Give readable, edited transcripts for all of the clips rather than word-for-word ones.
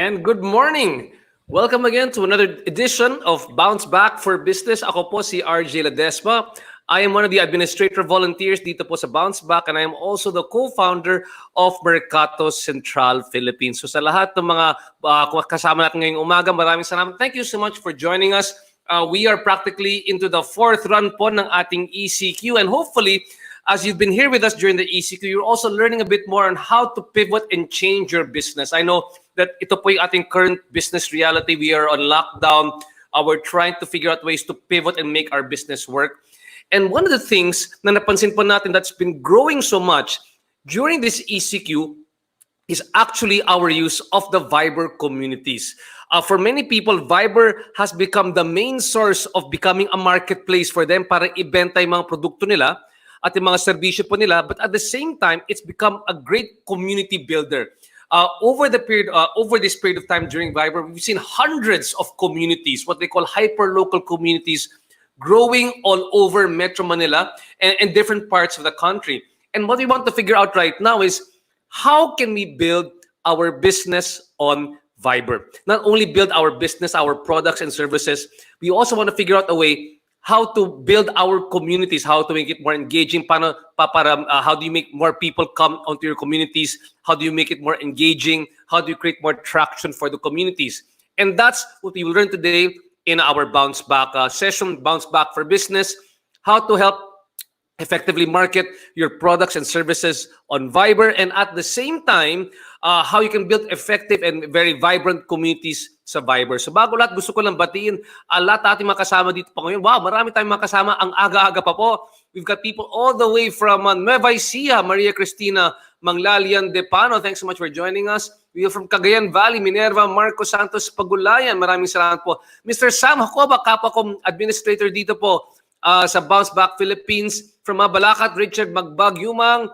And good morning! Welcome again to another edition of Bounce Back for Business. Ako po si RJ Ledesma. I am one of the administrator volunteers dito po sa Bounce Back, and I am also the co-founder of Mercato Centrale Philippines. So sa lahat ng mga kasama natin ngayong umaga, maraming salamat. Thank you so much for joining us. We are practically into the fourth run po ng ating ECQ, and hopefully, as you've been here with us during the ECQ, you're also learning a bit more on how to pivot and change your business. I know that ito po yung ating current business reality. We are on lockdown. We're trying to figure out ways to pivot and make our business work. And one of the things na napansin po natin that's been growing so much during this ECQ is actually our use of the Viber communities. For many people, Viber has become the main source of becoming a marketplace for them para ibenta yung mga produkto nila at yung mga serbisyo po nila. But at the same time, it's become a great community builder. Over this period of time during Viber, we've seen hundreds of communities, what they call hyper-local communities, growing all over Metro Manila and different parts of the country. And what we want to figure out right now is how can we build our business on Viber? Not only build our business, our products and services, we also want to figure out a way how to build our communities, how to make it more engaging, how do you make more people come onto your communities, how do you make it more engaging, how do you create more traction for the communities. And that's what we will learn today in our Bounce Back session, Bounce Back for Business, how to help effectively market your products and services on Viber, and at the same time, how you can build effective and very vibrant communities sa Viber. So bago lahat, gusto ko lang batiin lahat ating mga kasama dito pa ngayon. Wow, marami tayong mga kasama. Ang aga-aga pa po. We've got people all the way from Nueva Ecija, Maria Cristina Manglalian Depano. Thanks so much for joining us. We are from Cagayan Valley, Minerva Marco Santos Pagulayan. Maraming salamat po. Mr. Sam Hakoba, kapwa kong administrator dito po sa Bounce Back Philippines. From Balakat, Richard Magbag Yumang.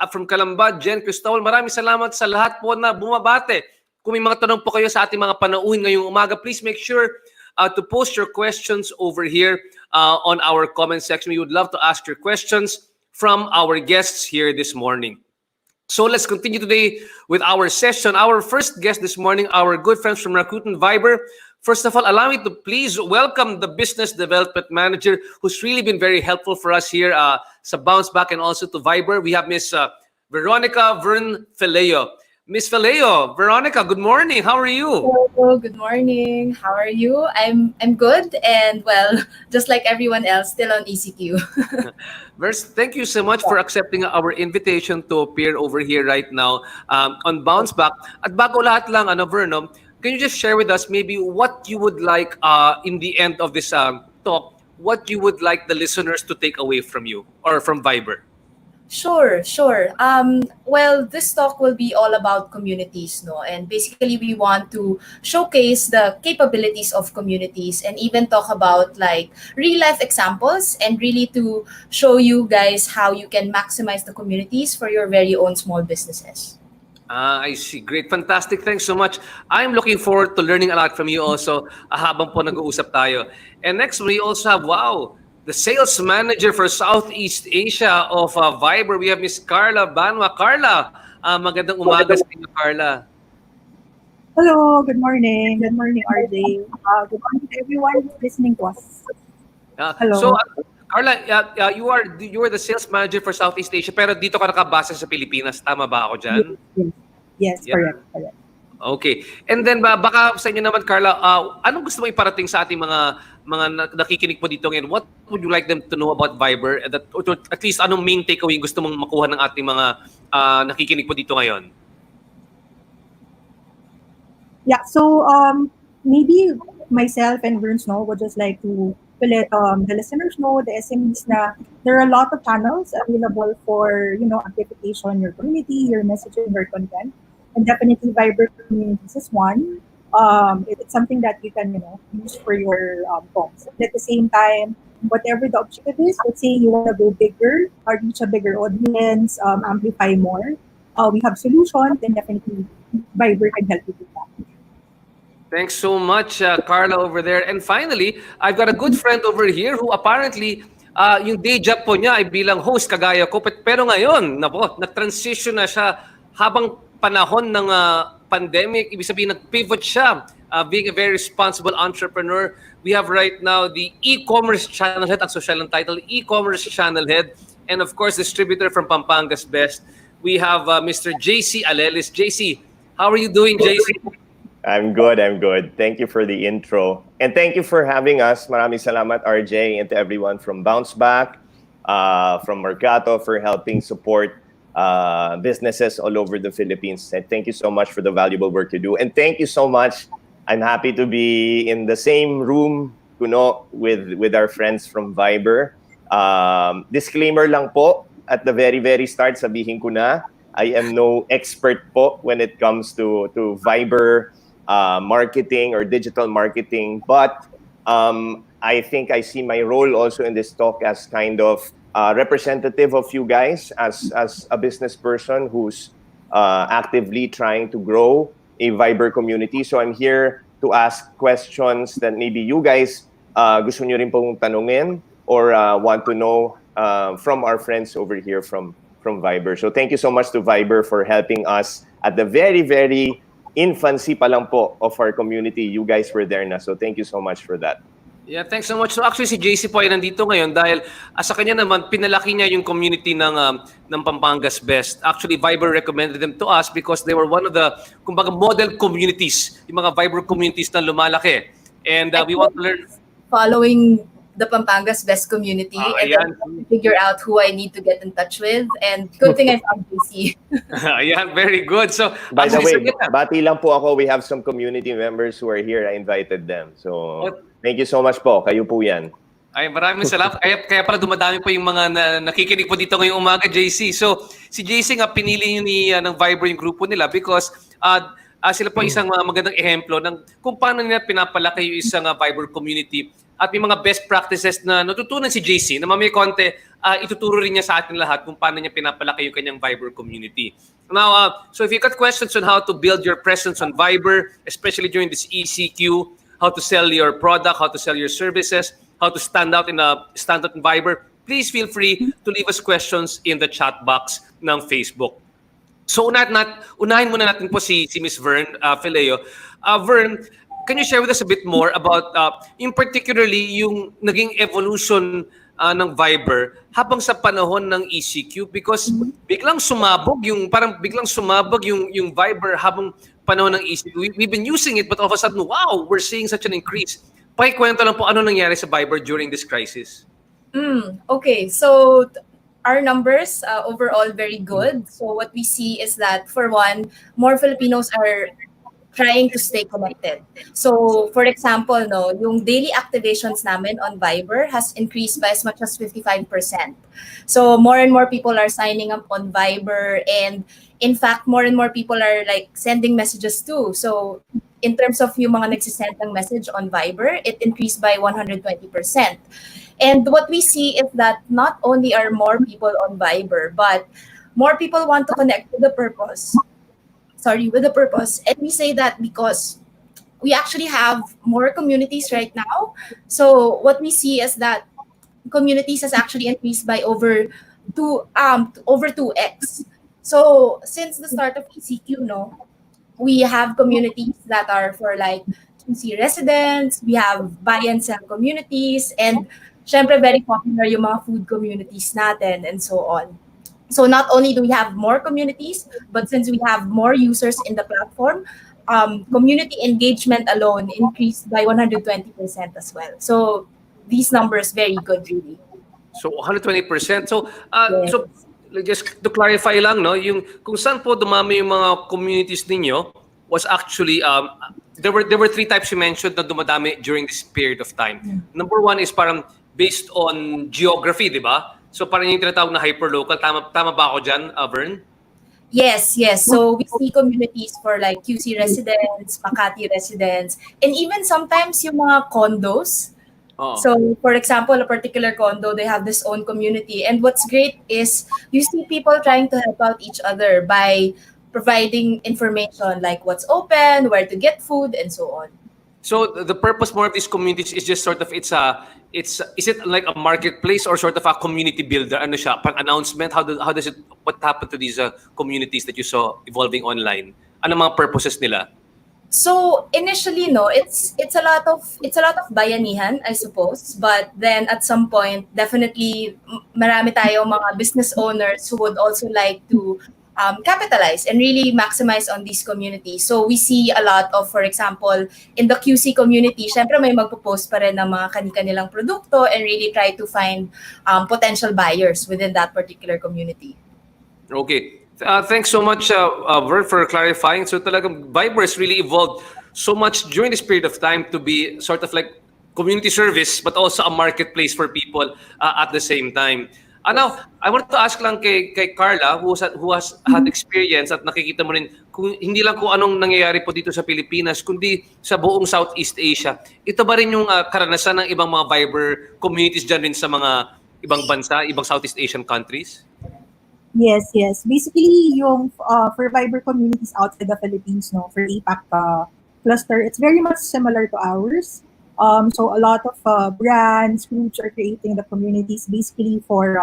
From Calambad, Jen Cristobal. Maraming salamat sa lahat po na bumabate. Kung may mga tanong po kayo sa ating mga panauhin ngayong umaga, please make sure to post your questions over here on our comment section. We would love to ask your questions from our guests here this morning. So let's continue today with our session. Our first guest this morning, our good friends from Rakuten Viber. First of all, allow me to please welcome the Business Development Manager who's really been very helpful for us here sa Bounce Back and also to Viber. We have Miss Veronica Feleo. Miss Feleo, Veronica, good morning. How are you? Hello, good morning. How are you? I'm good, and well, just like everyone else, still on ECQ. Thank you so much for accepting our invitation to appear over here right now on Bounce Back. At bago lahat lang, Verno, can you just share with us maybe what you would like in the end of this talk, what you would like the listeners to take away from you or from Viber? Sure. Well, this talk will be all about communities, no? And basically, we want to showcase the capabilities of communities and even talk about like real-life examples and really to show you guys how you can maximize the communities for your very own small businesses. I see. Great. Fantastic. Thanks so much. I'm looking forward to learning a lot from you also habang po nag-uusap tayo. And next, we also have, the sales manager for Southeast Asia of Viber. We have Miss Karla Banua. Karla, magandang umaga sa inyo, Karla. Hello, good morning. Good morning, RJ. Good morning to everyone listening to us. Hello. So, Karla, you are the sales manager for Southeast Asia, pero dito ka nakabase sa Pilipinas. Tama ba ako dyan? Yes, yeah. Correct. Okay. And then, baka sa inyo naman, Karla, anong gusto mo iparating sa ating mga nakikinig po dito ngayon? What would you like them to know about Viber? Or at least, anong main takeaway gusto mong makuha ng ating mga nakikinig po dito ngayon? Yeah, so maybe myself and Verns would just like to let the listeners know, the SMEs, na there are a lot of channels available for, amplification, your community, your messaging, your content. And definitely Viber communities is one. It's something that you can, use for your phones. At the same time, whatever the objective is, let's say you want to go bigger or reach a bigger audience, amplify more. We have solutions, and definitely Viber can help you with that. Thanks so much, Karla over there. And finally, I've got a good friend over here who apparently, yung day job po niya ay bilang host kagaya ko. Pero ngayon, nag-transition na siya habang panahon ng pandemic, ibig sabihin nag-pivot siya, being a very responsible entrepreneur. We have right now the e-commerce channel head, ang social ng title, e-commerce channel head, and of course, distributor from Pampanga's Best. We have Mr. JC Alelis. JC, how are you doing, JC? I'm good. Thank you for the intro. And thank you for having us. Maraming salamat, RJ, and to everyone from Bounce Back, from Mercato for helping support businesses all over the Philippines. And thank you so much for the valuable work you do. And thank you so much. I'm happy to be in the same room, with our friends from Viber. Disclaimer lang po, at the very, very start, sabihin ko na, I am no expert po when it comes to Viber marketing or digital marketing, but I think I see my role also in this talk as kind of representative of you guys as a business person who's actively trying to grow a Viber community. So I'm here to ask questions that maybe you guys gusto nyo rin pong tanungin or want to know from our friends over here from Viber. So thank you so much to Viber for helping us at the very, very infancy pa lang po of our community. You guys were there na. So thank you so much for that. Yeah, thanks so much. So actually si JC po ay nandito ngayon dahil sa kanya naman pinalaki niya yung community ng Pampanga's Best. Actually Viber recommended them to us because they were one of the kumbaga model communities, yung mga Viber communities na lumalaki. And we want to learn Following the Pampanga's Best community and ayan. then figure out who I need to get in touch with. And good thing I found JC. Ayan, very good. So By the way, sabi na, bati lang po ako. We have some community members who are here. I invited them. So thank you so much po. Kayo po yan. ay maraming salamat. Kaya pala dumadami po yung mga nakikinig po dito ngayong umaga, JC. So si JC nga pinili ng Viber yung grupo nila because sila po isang magandang ehemplo ng kung paano nila pinapalaki yung isang Viber community. At may mga best practices na natutunan si JC na mamaya konti, ituturo rin niya sa atin lahat kung paano niya pinapalaki yung kanyang Viber community. Now, so if you got questions on how to build your presence on Viber, especially during this ECQ, how to sell your product, how to sell your services, how to stand out in Viber, please feel free to leave us questions in the chat box ng Facebook. So unahin muna natin po si Miss Vern Feleo. Vern, can you share with us a bit more about in particularly yung naging evolution ng Viber habang sa panahon ng ECQ because biglang sumabog yung Viber habang panahon ng ECQ. We've been using it but all of a sudden, wow, we're seeing such an increase. Pakikwento lang po ano nangyari sa Viber during this crisis. Okay, so our numbers overall very good. So what we see is that for one, more Filipinos are trying to stay connected. So, for example, yung daily activations namin on Viber has increased by as much as 55%. So, more and more people are signing up on Viber, and in fact, more and more people are like sending messages too. So, in terms of yung mga nagsisend ng message on Viber, it increased by 120%. And what we see is that not only are more people on Viber, but more people want to connect with the purpose. And we say that because we actually have more communities right now. So what we see is that communities has actually increased by over 2x. So since the start of ECQ, we have communities that are for like QC residents, we have buy and sell communities, and syempre very popular yung mga food communities natin and so on. So not only do we have more communities, but since we have more users in the platform, community engagement alone increased by 120% as well. So these numbers very good, really. So 120%. So Yes. so just to clarify lang, yung kung saan po dumami yung mga communities ninyo was actually there were three types you mentioned na dumadami during this period of time. Number one is parang based on geography, di ba? So parang yung tinatawag na hyperlocal. Tama ba ako dyan, Vern? Yes. So we see communities for like QC residents, Makati residents, and even sometimes yung mga condos. So for example, a particular condo, they have this own community. And what's great is you see people trying to help out each other by providing information like what's open, where to get food, and so on. So the purpose more of these communities is just sort of is it like a marketplace or sort of a community builder? Ano siya? Pang announcement? What happened to these communities that you saw evolving online? Ano mga purposes nila? So initially, no, it's a lot of bayanihan, I suppose. But then at some point, definitely marami tayong mga business owners who would also like to capitalize and really maximize on these communities. So we see a lot of, for example, in the QC community, syempre may magpo-post pa rin ng mga kanilang produkto and really try to find potential buyers within that particular community. Okay. Thanks so much, Vern, for clarifying. So talagang Viber has really evolved so much during this period of time to be sort of like community service, but also a marketplace for people at the same time. Now, I wanted to ask lang kay Karla, who has had experience at nakikita mo rin, hindi lang kung anong nangyayari po dito sa Pilipinas, kundi sa buong Southeast Asia. Ito ba rin yung karanasan ng ibang mga Viber communities dyan rin sa mga ibang bansa, ibang Southeast Asian countries? Yes, yes. Basically, yung for Viber communities outside the Philippines, no, for APAC cluster, it's very much similar to ours. So a lot of brands, groups are creating the communities basically for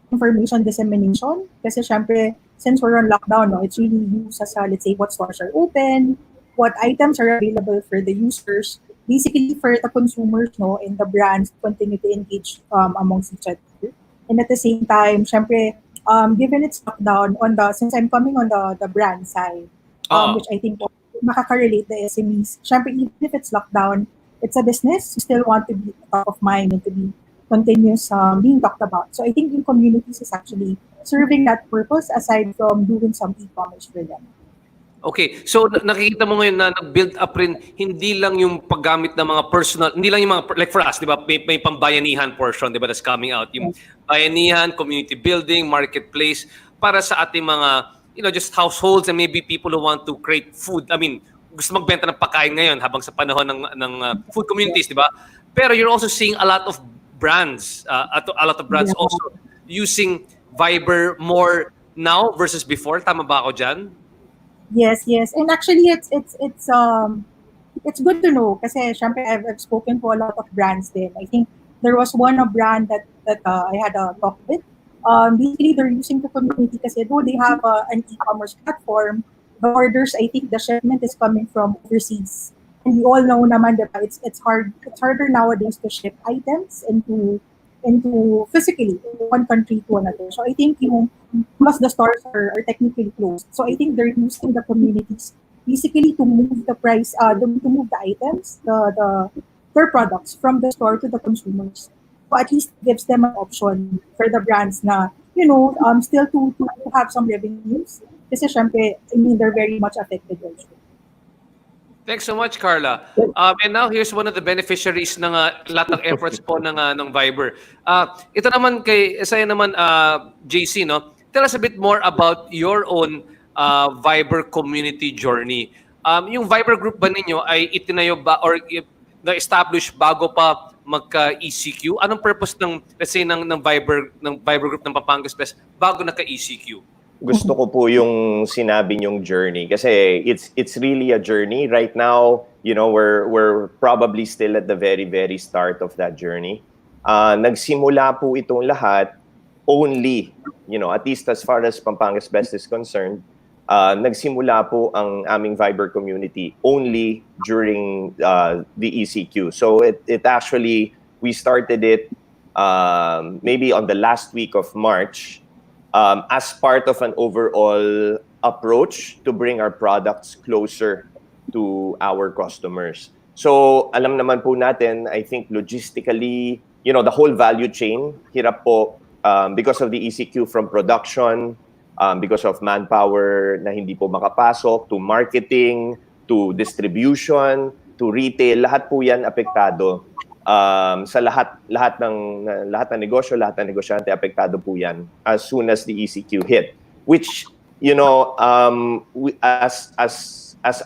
information dissemination. Kasi syempre, since we're on lockdown, no, it's really used as, let's say, what stores are open, what items are available for the users, basically for the consumers, no, and the brands to continue to engage amongst each other. And at the same time, syempre, given its lockdown since I'm coming on the brand side, which I think makaka-relate the SMEs. Syempre, even if it's lockdown, it's a business. You still want to be top of mind and to be continuous being talked about. So I think in communities is actually serving that purpose aside from doing some e-commerce for them. Okay, so nakikita mo ngayon na nag-build up rin hindi lang yung paggamit ng mga personal, hindi lang yung mga, like for us, di ba, may pambayanihan portion, di ba, that's coming out. Yung bayanihan, community building, marketplace, para sa ating mga, just households and maybe people who want to create food. I mean, gusto magbenta ng pagkain ngayon habang sa panahon ng food communities, di ba? Pero you're also seeing a lot of brands, also using Viber more now versus before. Tama ba ako dyan? Yes, yes. And actually it's good to know kasi syempre I've spoken to a lot of brands din. I think there was one brand that I had a talk with. Basically they're using the community kasi though they have an e-commerce platform, the orders, I think the shipment is coming from overseas. And we all know naman diba, it's harder nowadays to ship items into physically one country to another. So I think plus the stores are technically closed. So I think they're using the communities basically to move the price, to move the items, their products from the store to the consumers. So at least gives them an option for the brands na, still to have some revenues. Kasi syempre, I mean, they're very much affected also. Thanks so much, Karla. And now here's one of the beneficiaries ng lahat ng efforts po ng Viber. Ito naman sa'yo naman, JC, no? Tell us a bit more about your own Viber community journey. Yung Viber group ba ninyo ay itinayo ba or na-establish bago pa magka-ECQ? Anong purpose let's say, ng Viber group ng Pampanga's Best bago naka-ECQ? Gusto ko po yung sinabi nyong journey kasi it's really a journey right now. We're probably still at the very very start of that journey. Nagsimula po itong lahat only, at least as far as Pampanga's Best is concerned, nagsimula po ang aming Viber community only during the ECQ. So it actually, we started it maybe on the last week of March. As part of an overall approach to bring our products closer to our customers. So, alam naman po natin, I think logistically, the whole value chain, hirap po because of the ECQ from production, because of manpower na hindi po makapasok, to marketing, to distribution, to retail, lahat po yan apektado. Sa lahat ng negosyo, lahat ng negosyante, apektado po yan as soon as the ECQ hit. Which, we, as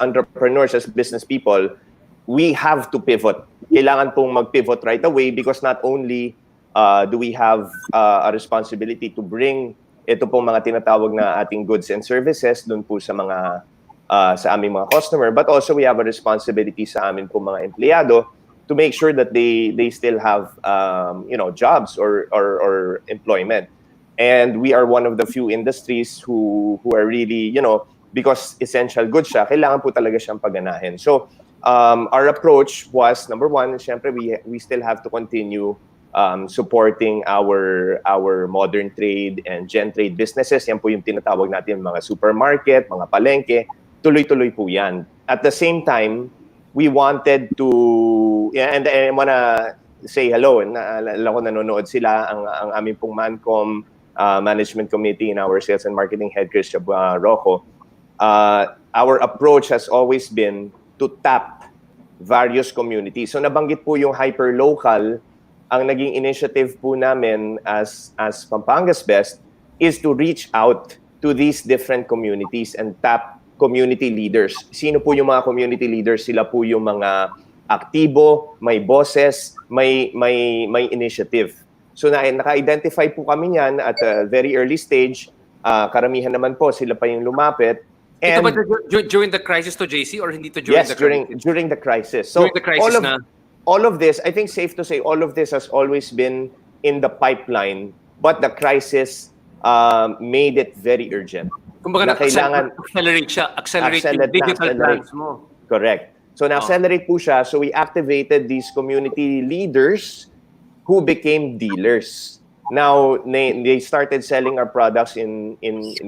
entrepreneurs, as business people, we have to pivot. Kailangan pong mag-pivot right away because not only do we have a responsibility to bring ito pong mga tinatawag na ating goods and services dun po sa mga sa aming mga customer, but also we have a responsibility sa amin pong mga empleyado to make sure that they still have jobs or employment. And we are one of the few industries who are really because essential goods siya, kailangan po talaga siyang paganahin. So, our approach was, number one, syempre we still have to continue supporting our modern trade and gen trade businesses. Yan po yung tinatawag natin mga supermarket, mga palengke. Tuloy-tuloy po yan. At the same time, we wanted to, and I wanna say hello, alam ko nanonood sila, ang aming pong Mancom Management Committee and our Sales and Marketing Head, Chris Rocco. Our approach has always been to tap various communities. So nabanggit po yung hyperlocal. Ang naging initiative po namin as Pampanga's Best is to reach out to these different communities and tap community leaders. Sino po yung mga community leaders? Sila po yung mga aktibo, may bosses, may initiative. So naka-identify po kami yan at a very early stage. Karamihan naman po, sila pa yung lumapit. Ito ba during the crisis to JC or hindi to during the crisis? Yes, during the crisis. So during the crisis all of this, I think safe to say, all of this has always been in the pipeline, but the crisis made it very urgent. Kumbaga accelerate yung digital plans mo. Correct. So na-accelerate po siya. So we activated these community leaders who became dealers. Now, they started selling our products in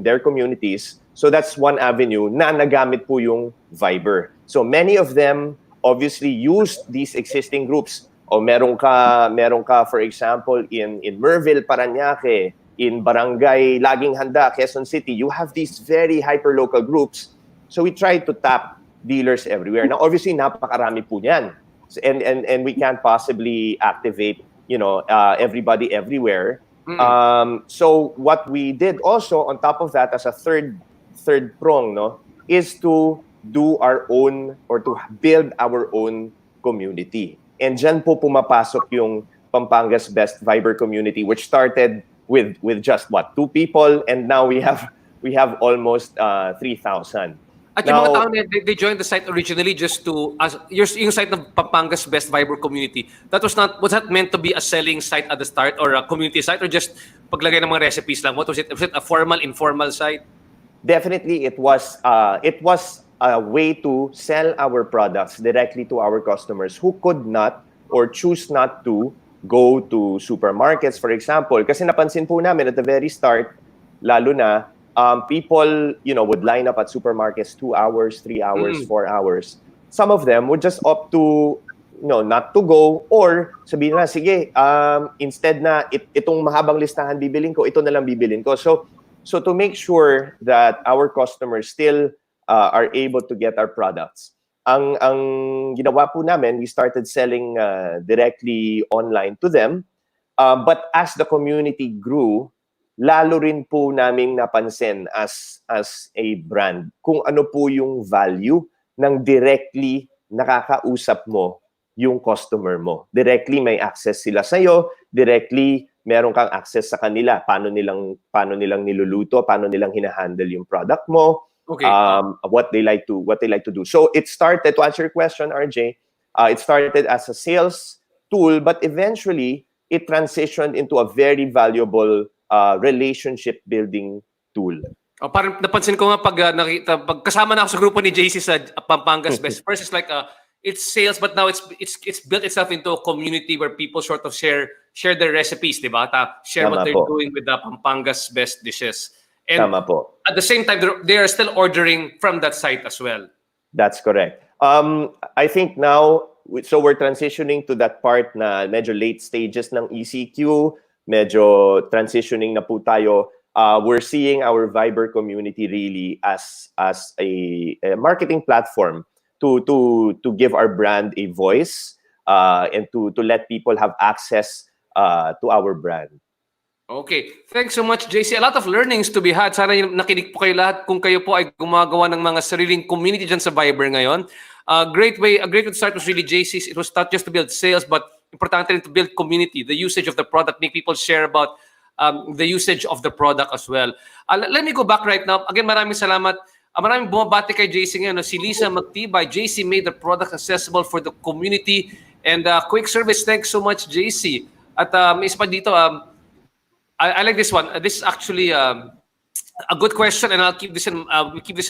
their communities. So that's one avenue na nagamit po yung Viber. So many of them obviously used these existing groups. O meron ka for example in Merville, Parañaque, in Barangay Laging Handa, Quezon City, you have these very hyperlocal groups. So we tried to tap dealers everywhere. Now obviously napakarami po niyan. And we can't possibly activate, everybody everywhere. So what we did also on top of that as a third prong, is to do our own or to build our own community. And dyan po pumapasok yung Pampanga's Best Viber community, which started with just 2 people, and now we have almost 3,000. At yung mga tao na they joined the site originally just to yung site ng Pampanga's Best Viber community. Was that meant to be a selling site at the start or a community site or just paglagay ng mga recipes lang? What was it? Was it a formal, informal site? Definitely, it was a way to sell our products directly to our customers who could not or choose not to go to supermarkets, for example. Kasi napansin po namin at the very start, lalo na, people, would line up at supermarkets 2 hours, 3 hours, 4 hours. Some of them would just opt to, not to go, or sabihin na, sige, instead na itong mahabang listahan bibilin ko, ito na lang bibilin ko. So to make sure that our customers still are able to get our products, ang ginawa po namin, we started selling directly online to them. But as the community grew, lalo rin po naming napansin as a brand kung ano po yung value ng directly nakakausap mo yung customer mo. Directly may access sila sa'yo, directly meron kang access sa kanila, paano nilang niluluto, paano nilang hinahandle yung product mo, okay. what they like to do. So it started, to answer your question, RJ, it started as a sales tool, but eventually it transitioned into a very valuable relationship building tool. Parang napansin ko nga pag kasama na ako sa grupo ni JC sa Pampanga's Best. First is like it's sales, but now it's built itself into a community where people sort of share their recipes, di ba? Share what they're doing with the Pampanga's Best dishes. And Tama po. At the same time, they are still ordering from that site as well. That's correct. I think now, so we're transitioning to that part na medyo late stages ng ECQ, medyo transitioning na po tayo. We're seeing our Viber community really as a marketing platform to give our brand a voice and to let people have access to our brand. Okay. Thanks so much, JC. A lot of learnings to be had. Sana nakinig po kayo lahat kung kayo po ay gumagawa ng mga sariling community dyan sa Viber ngayon. A great way to start was really JC's. It was not just to build sales, but importante rin to build community, the usage of the product, make people share about the usage of the product as well. Let me go back right now. Again, maraming salamat. Maraming bumabati kay JC ngayon. Si Lisa Magtibay, JC made the product accessible for the community and quick service. Thanks so much, JC. At may isa pa dito, I like this one. This is actually a good question, and I'll keep this in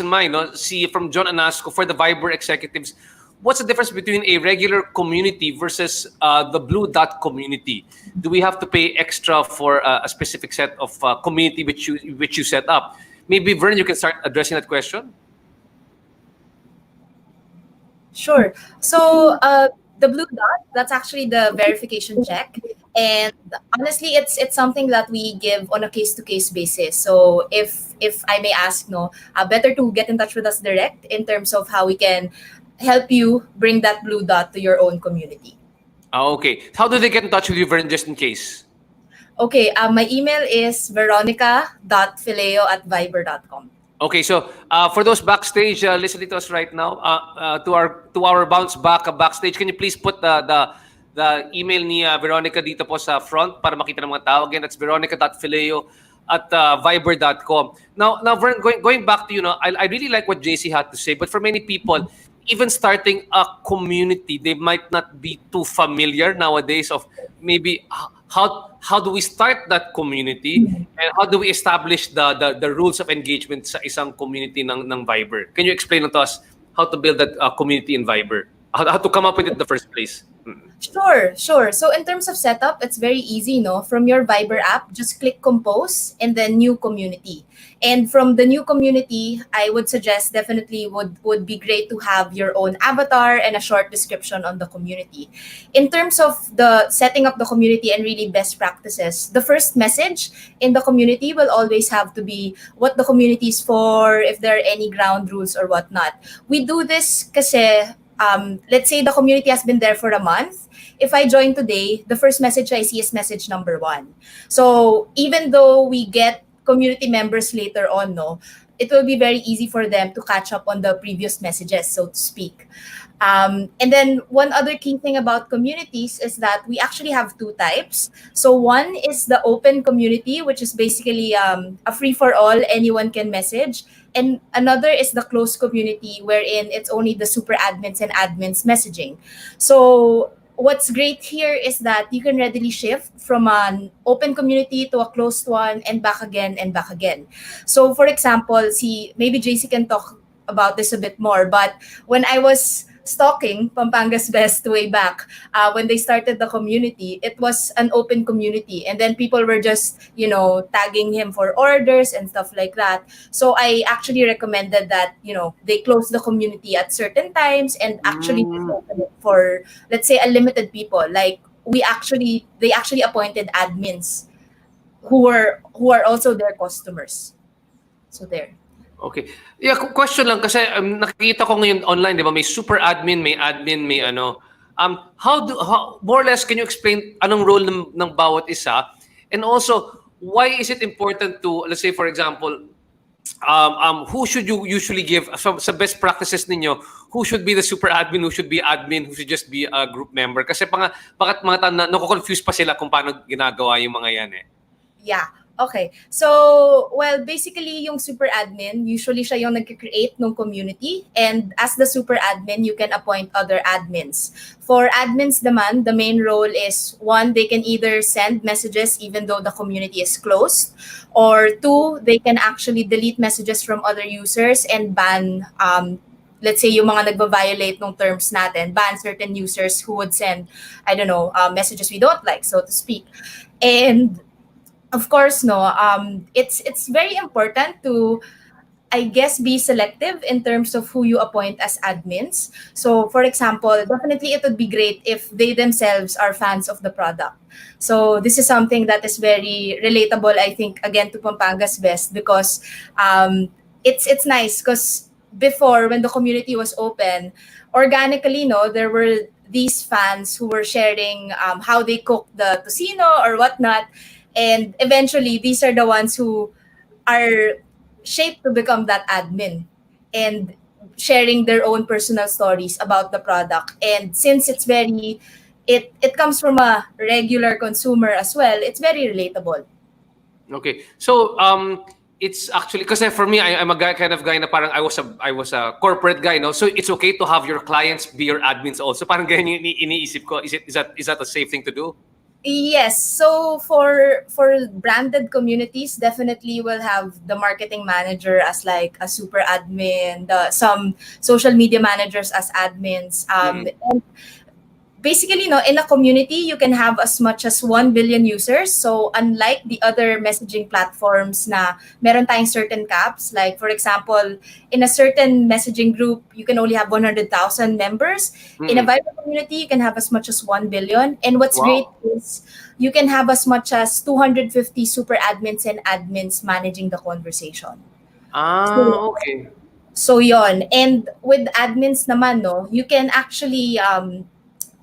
mind. No? See, from John Anasco, for the Viber executives, what's the difference between a regular community versus the Blue Dot community? Do we have to pay extra for a specific set of community which you set up? Maybe Vern, you can start addressing that question. Sure. So the blue dot, that's actually the verification check. And honestly, it's something that we give on a case-to-case basis. So if I may ask, no, better to get in touch with us direct in terms of how we can help you bring that blue dot to your own community. Okay. How do they get in touch with you, Vern, just in case? Okay, my email is veronica.feleo@viber.com. Okay, so for those backstage listening to us right now, to our bounce back backstage, can you please put the email ni Veronica dito po sa front para makita ng mga tao? Again, that's veronica.feleo@viber.com. Now Vern, going back to I really like what JC had to say, but for many people, even starting a community, they might not be too familiar nowadays of maybe how do we start that community and how do we establish the rules of engagement sa isang community ng Viber? Can you explain to us how to build that community in Viber? How to come up with it in the first place? Sure. So in terms of setup, it's very easy, no? From your Viber app, just click compose and then new community. And from the new community, I would suggest definitely would be great to have your own avatar and a short description on the community. In terms of the setting up the community and really best practices, the first message in the community will always have to be what the community is for, if there are any ground rules or whatnot. We do this kasi let's say the community has been there for a month. If I join today, the first message I see is message number 1. So even though we get community members later on, no, it will be very easy for them to catch up on the previous messages, so to speak. And then one other key thing about communities is that we actually have 2 types. So one is the open community, which is basically a free-for-all, anyone can message. And another is the closed community, wherein it's only the super admins and admins messaging. So what's great here is that you can readily shift from an open community to a closed one and back again and back again. So for example, maybe JC can talk about this a bit more, but when I was stalking Pampanga's Best way back, when they started the community, it was an open community. And then people were just, tagging him for orders and stuff like that. So I actually recommended that, they close the community at certain times and actually open it for, let's say, a limited people. Like they actually appointed admins who are also their customers. So there. Okay. Yeah, question lang kasi nakikita ko ngayon online, 'di ba? May super admin, may admin, may ano. How more or less can you explain anong role ng bawat isa? And also, why is it important to, let's say for example, who should you usually give sa best practices ninyo? Who should be the super admin, who should be admin, who should just be a group member? Kasi bakit mga nako-confuse pa sila kung paano ginagawa yung mga yan eh. Yeah. Okay. So, well, basically, yung super admin, usually siya yung nag-create ng community. And as the super admin, you can appoint other admins. For admins naman, the main role is 1, they can either send messages even though the community is closed. Or 2, they can actually delete messages from other users and ban, let's say, yung mga nagba-violate ng terms natin, ban certain users who would send, messages we don't like, so to speak. And of course, it's very important to, I guess, be selective in terms of who you appoint as admins. So, for example, definitely it would be great if they themselves are fans of the product. So, this is something that is very relatable, I think, again, to Pampanga's Best because it's nice because before, when the community was open, organically, there were these fans who were sharing how they cook the tocino or whatnot. And eventually, these are the ones who are shaped to become that admin and sharing their own personal stories about the product. And since it comes from a regular consumer as well, it's very relatable. Okay. So, it's actually, kasi for me, I'm a kind of guy na parang I was a corporate guy, no? So it's okay to have your clients be your admins also. Parang ganyan yung iniisip ko. Is that a safe thing to do? Yes. So for branded communities, definitely we'll have the marketing manager as like a super admin, some social media managers as admins. And basically, no, in a community, you can have as much as 1 billion users. So unlike the other messaging platforms na meron tayong certain caps, like for example, in a certain messaging group, you can only have 100,000 members. In a Viber community, you can have as much as 1 billion. And what's great Wow. is you can have as much as 250 super admins and admins managing the conversation. So, Okay. so yon. And with admins naman, no, you can actually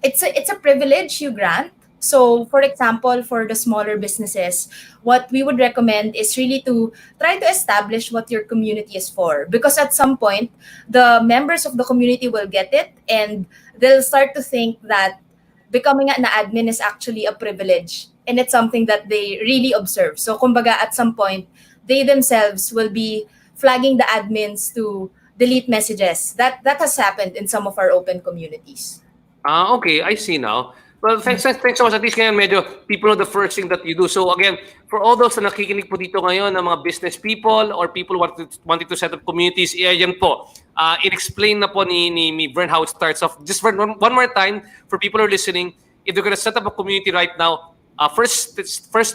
it's a privilege you grant. So, for example, for the smaller businesses, what we would recommend is really to try to establish what your community is for. Because at some point, the members of the community will get it and they'll start to think that becoming an admin is actually a privilege and it's something that they really observe. So, kumbaga, at some point, they themselves will be flagging the admins to delete messages. That has happened in some of our open communities. Okay, I see now. Well, thanks so much. At least ngayon, medyo people know the first thing that you do. So again, for all those na nakikinig po dito ngayon, ng mga business people or people wanting to set up communities, yan po. In-explain na po ni Vern how it starts off. Just Vern, one more time for people who are listening, if you're gonna set up a community right now, first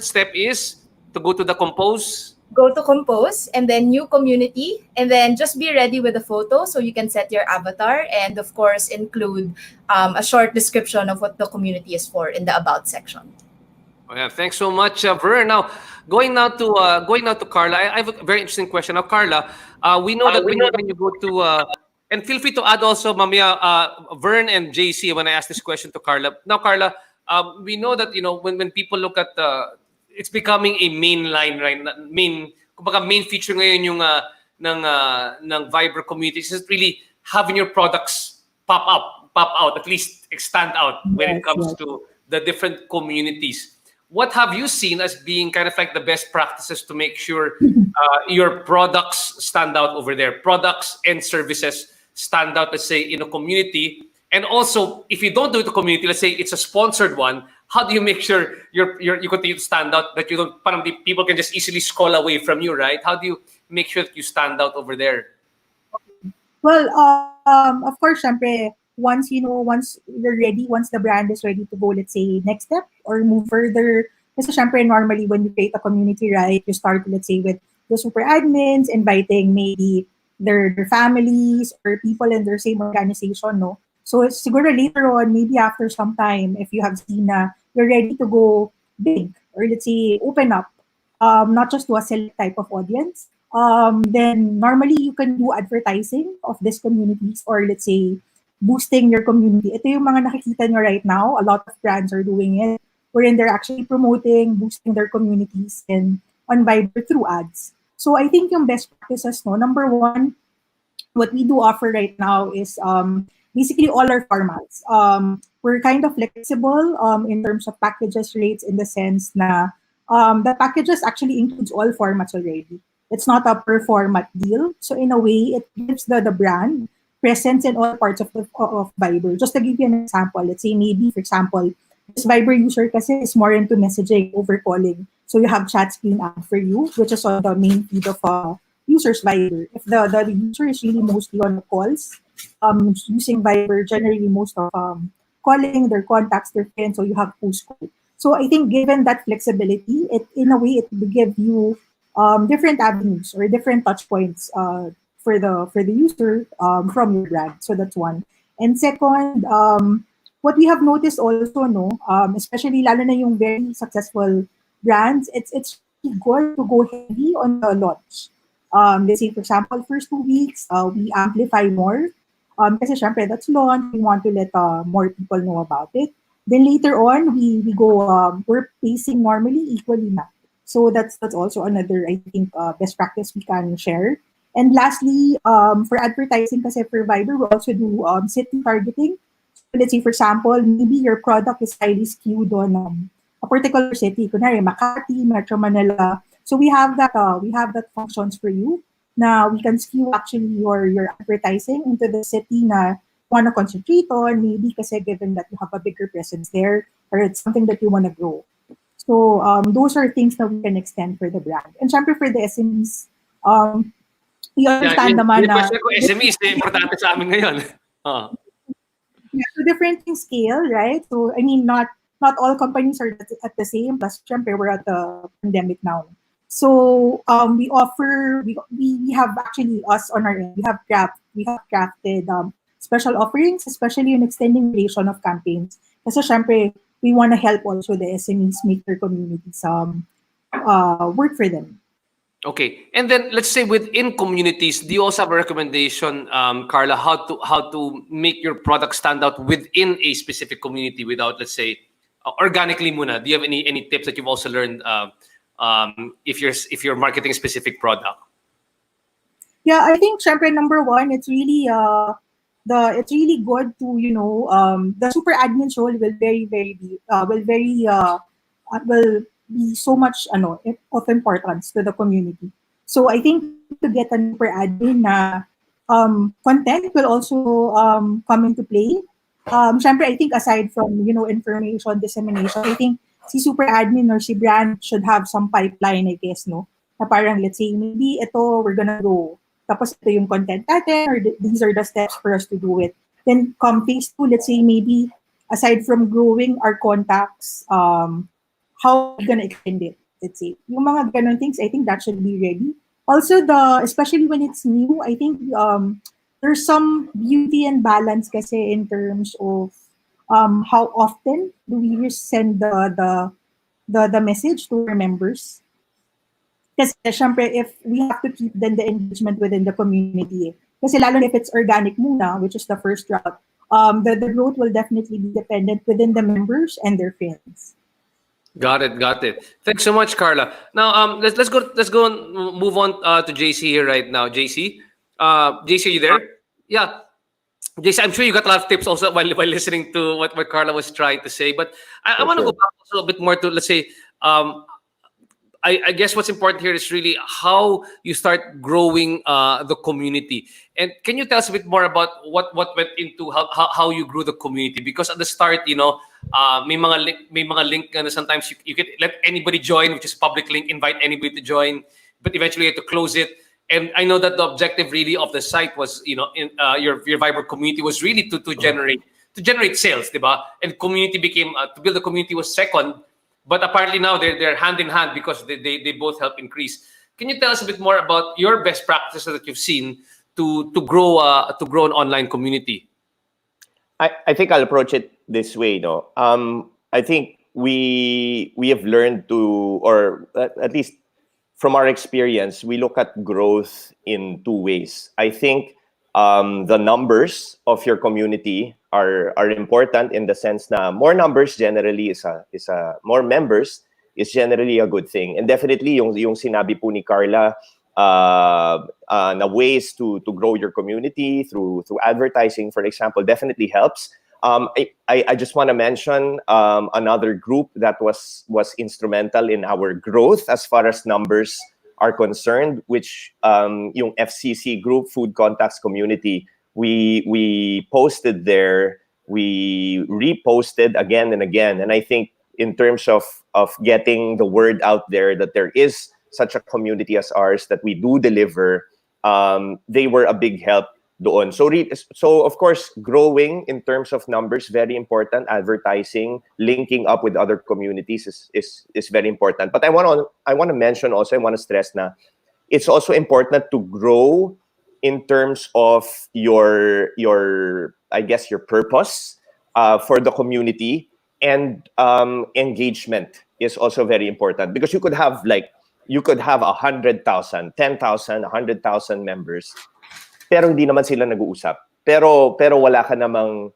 step is to go to the compose. Go to compose and then new community, and then just be ready with a photo so you can set your avatar, and of course include a short description of what the community is for in the about section. Oh, yeah, thanks so much, Vern. Now, going now to Karla, I have a very interesting question. Now, Karla, we know that when you go to and feel free to add also, Mamia, Vern and JC, when I ask this question to Karla. Now, Karla, we know that when people look at it's becoming a main line, right? Kumbaga main feature ngayon yung ng Viber communities is really having your products pop out, at least stand out when it comes to the different communities. What have you seen as being kind of like the best practices to make sure your products stand out over there? Products and services stand out, let's say, in a community. And also, if you don't do it in a community, let's say it's a sponsored one, how do you make sure you continue to stand out, that you don't, parang people can just easily scroll away from you, right? How do you make sure that you stand out over there? Well, of course, syempre, once you're ready, once the brand is ready to go, let's say, next step or move further. Kasi syempre, normally when you create a community, right, you start, let's say, with the super admins, inviting maybe their families or people in their same organization, no? So siguro later on, maybe after some time, if you have seen na you're ready to go big or let's say open up, not just to a select type of audience, then normally you can do advertising of these communities or let's say boosting your community. Ito yung mga nakikita nyo right now. A lot of brands are doing it wherein they're actually promoting, boosting their communities and on Viber through ads. So I think yung best practices, no, number one, what we do offer right now is basically all our formats. We're kind of flexible in terms of packages rates in the sense na the packages actually includes all formats already. It's not a per format deal. So in a way, it gives the brand presence in all parts of Viber. Just to give you an example, let's say maybe, for example, this Viber user kasi is more into messaging over calling. So you have chat screen ad for you, which is on the main feed of users Viber. If the user is really mostly on calls, using Viber generally most of calling their contacts, their friends, so you have post call. So I think given that flexibility, it in a way it will give you different avenues or different touch points for the user from your brand. So that's one. And second, what we have noticed also, no, especially lalo na yung very successful brands, it's really good to go heavy on the launch. Let's say, for example, first 2 weeks, we amplify more. Kasi syempre, that's launch. We want to let more people know about it. Then later on, we go, we're pacing normally equally na. So that's also another, I think, best practice we can share. And lastly, for advertising, kasi for Viber, we also do city targeting. So let's say, for example, maybe your product is highly skewed on a particular city, kunwari Makati, Metro Manila. So we have that functions for you. Now we can skew actually your advertising into the city na want to concentrate on, maybe kasi given that you have a bigger presence there. or it's something that you want to grow. So those are things that we can extend for the brand. And syempre for the SMEs, we Yeah, understand naman yung na question ko, SME is importante sa amin ngayon. Ah. yeah, so different in scale, right? So I mean, not all companies are at the same. Plus, syempre, we're at the pandemic now. So we offer we have actually us on our end. We have crafted special offerings, especially in extending duration of campaigns. Kasi syempre, we want to help also the SMEs make their communities work for them. Okay, and then let's say within communities, do you also have a recommendation, Karla, how to make your product stand out within a specific community without, let's say, organically muna? Do you have any tips that you've also learned if you're marketing a specific product? Yeah, I think syempre number one, it's really it's really good to the super admin's role will will be so much of importance to the community. So I think to get a super admin na content will also come into play. Syempre, I think aside from information dissemination, I think si super admin or si brand should have some pipeline, I guess, no? Na parang let's say maybe ito we're gonna grow. Tapos ito yung content natin or these are the steps for us to do it. Then come phase two, let's say maybe aside from growing our contacts, how are we gonna extend it? Let's say. Yung mga ganun things, I think that should be ready. Also, especially when it's new, I think there's some beauty and balance kasi in terms of how often do we send the message to our members. Kasi syempre, if we have to keep then the engagement within the community. Kasi lalo na if it's organic muna, which is the first route, the growth will definitely be dependent within the members and their friends. Got it. Thanks so much, Karla. Now, let's go and move on to JC here right now. JC, JC, are you there? Yeah, JC, I'm sure you got a lot of tips also while listening to what Karla was trying to say. But I want to go back also a bit more to, let's say, I guess what's important here is really how you start growing the community. And can you tell us a bit more about what went into how you grew the community? Because at the start, may mga link na sometimes you can let anybody join, which is public link, invite anybody to join, but eventually you have to close it. And I know that the objective really of the site was, your Viber community was really to generate sales, diba? And community became to build a community was second. But apparently now they're hand in hand because they both help increase. Can you tell us a bit more about your best practices that you've seen to grow an online community? I think I'll approach it this way. No, I think we have learned to, or at least from our experience, we look at growth in two ways. I think the numbers of your community are important in the sense na more numbers generally is more members is generally a good thing. And definitely yung sinabi po ni Karla na ways to grow your community through advertising, for example, definitely helps. I just want to mention another group that was instrumental in our growth as far as numbers are concerned, which yung FCC group, Food Contacts Community. We posted there, we reposted again and again, and I think in terms of getting the word out there that there is such a community as ours, that we do deliver, they were a big help doon. So of course, growing in terms of numbers, very important. Advertising, linking up with other communities is very important. But I want to mention also, I want to stress na it's also important to grow in terms of your I guess your purpose for the community, and engagement is also very important, because you could have 100,000, 10,000, 100,000 members, pero hindi naman sila nag-uusap. Pero wala ka namang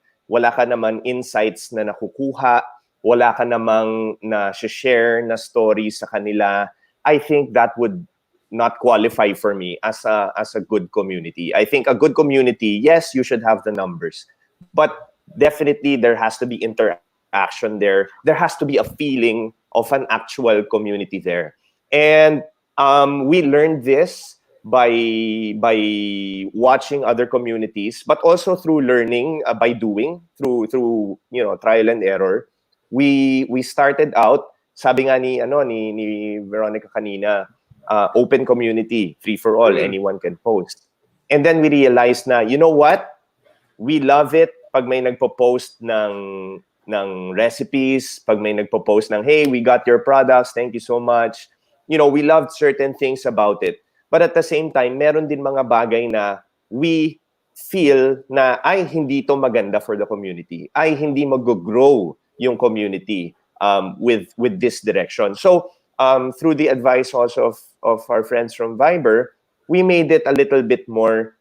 insights na nakukuha, wala ka namang na share na stories sa kanila. I think that would not qualify for me as a good community. I think a good community, yes, you should have the numbers, but definitely there has to be interaction there. There has to be a feeling of an actual community there. And we learned this by watching other communities, but also through learning by doing, through trial and error. we started out, sabi nga ni Veronica kanina, open community, free for all, anyone can post. And then we realized na, you know what? We love it pag may nagpo-post ng recipes, pag may nagpo-post ng, hey, we got your products, thank you so much. We loved certain things about it. But at the same time, meron din mga bagay na we feel na, ay, hindi to maganda for the community. Ay, hindi mag-grow yung community with this direction. So, through the advice also of our friends from Viber, we made it a little bit more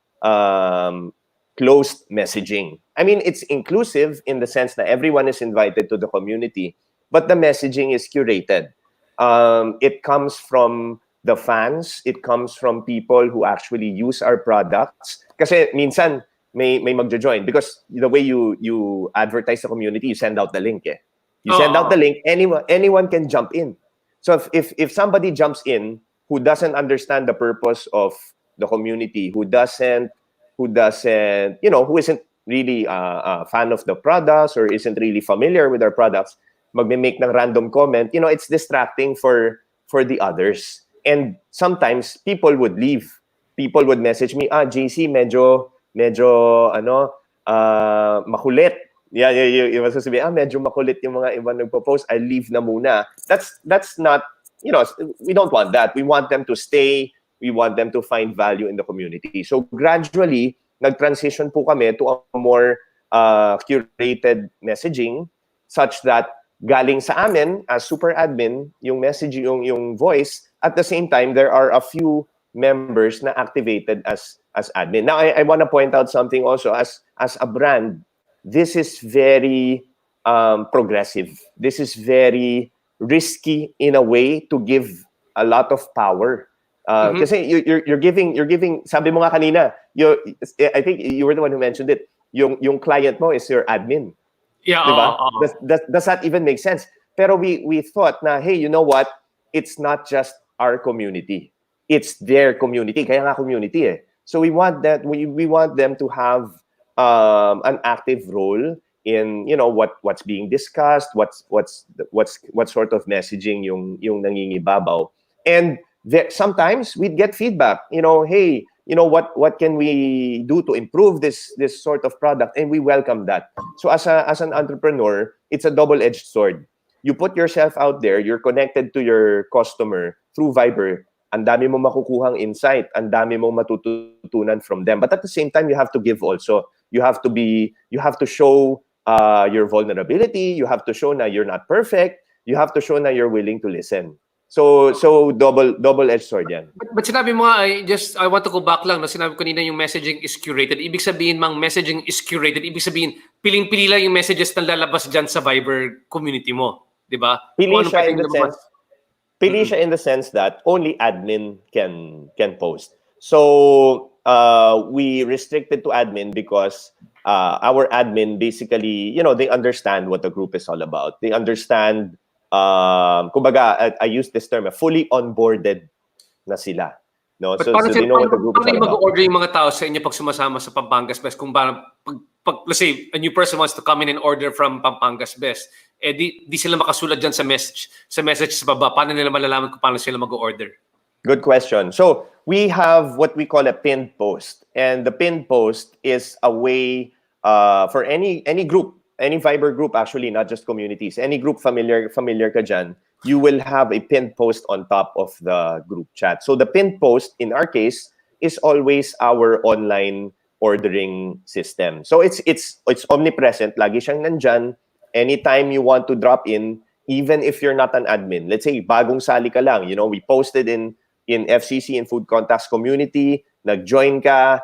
closed messaging. I mean, it's inclusive in the sense that everyone is invited to the community, but the messaging is curated. It comes from the fans. It comes from people who actually use our products. Kasi minsan, may magjo-join. Because the way you advertise the community, you send out the link. You send out the link, anyone can jump in. So if somebody jumps in who doesn't understand the purpose of the community, who isn't really a fan of the products or isn't really familiar with our products, magme-make ng random comment, it's distracting for the others. And sometimes people would leave. People would message me, JC, medyo makulit. Yeah, yung masasabi, medyo makulit yung mga iba nagpo-post, I'll leave na muna. That's not, we don't want that. We want them to stay. We want them to find value in the community. So gradually, nag-transition po kami to a more curated messaging such that galing sa amin as super admin, yung message, yung voice, at the same time, there are a few members na activated as admin. Now, I want to point out something also. As a brand, this is very progressive. This is very risky in a way to give a lot of power. Kasi you're giving, sabi mo nga kanina, I think you were the one who mentioned it, yung client mo is your admin. Yeah. Diba? Does that even make sense? Pero we thought na, hey, you know what? It's not just our community. It's their community. Kaya nga community eh. So we want them to have an active role in what's being discussed, what sort of messaging yung nangingibabaw. And sometimes we'd get feedback, hey, what can we do to improve this sort of product? And we welcome that. So as an entrepreneur, it's a double-edged sword. You put yourself out there, you're connected to your customer through Viber, ang dami mo makukuhang insight, ang dami mong matututunan from them. But at the same time, you have to give also. You have to show your vulnerability, you have to show na you're not perfect, you have to show na you're willing to listen. So double-edged sword yan. But sinabi mo nga, I want to go back lang, sinabi ko kanina yung messaging is curated. Ibig sabihin, messaging is curated. Ibig sabihin, piling-pili lang yung messages na lalabas dyan sa Viber community mo. Diba? Pili siya in the sense that only admin can post. So we restricted to admin because our admin basically, they understand what the group is all about. They understand, kumbaga, I use this term, fully onboarded na sila. No? So they know what the group is all about. Mag-order yung mga tao sa inyo pag sumasama sa Pampanga's Best? Kung pag let's say, a new person wants to come in and order from Pampanga's Best, di sila makasulat dyan sa message sa baba. Paano nila malalaman kung paano sila mag-order? Good question. So we have what we call a pinned post. And the pinned post is a way for any group, any Viber group actually, not just communities, any group familiar ka dyan, you will have a pinned post on top of the group chat. So the pinned post, in our case, is always our online ordering system. So it's omnipresent. Lagi siyang nandyan. Anytime you want to drop in, even if you're not an admin. Let's say, bagong sali ka lang. We posted in FCC, in Food Contacts community, nag-join ka.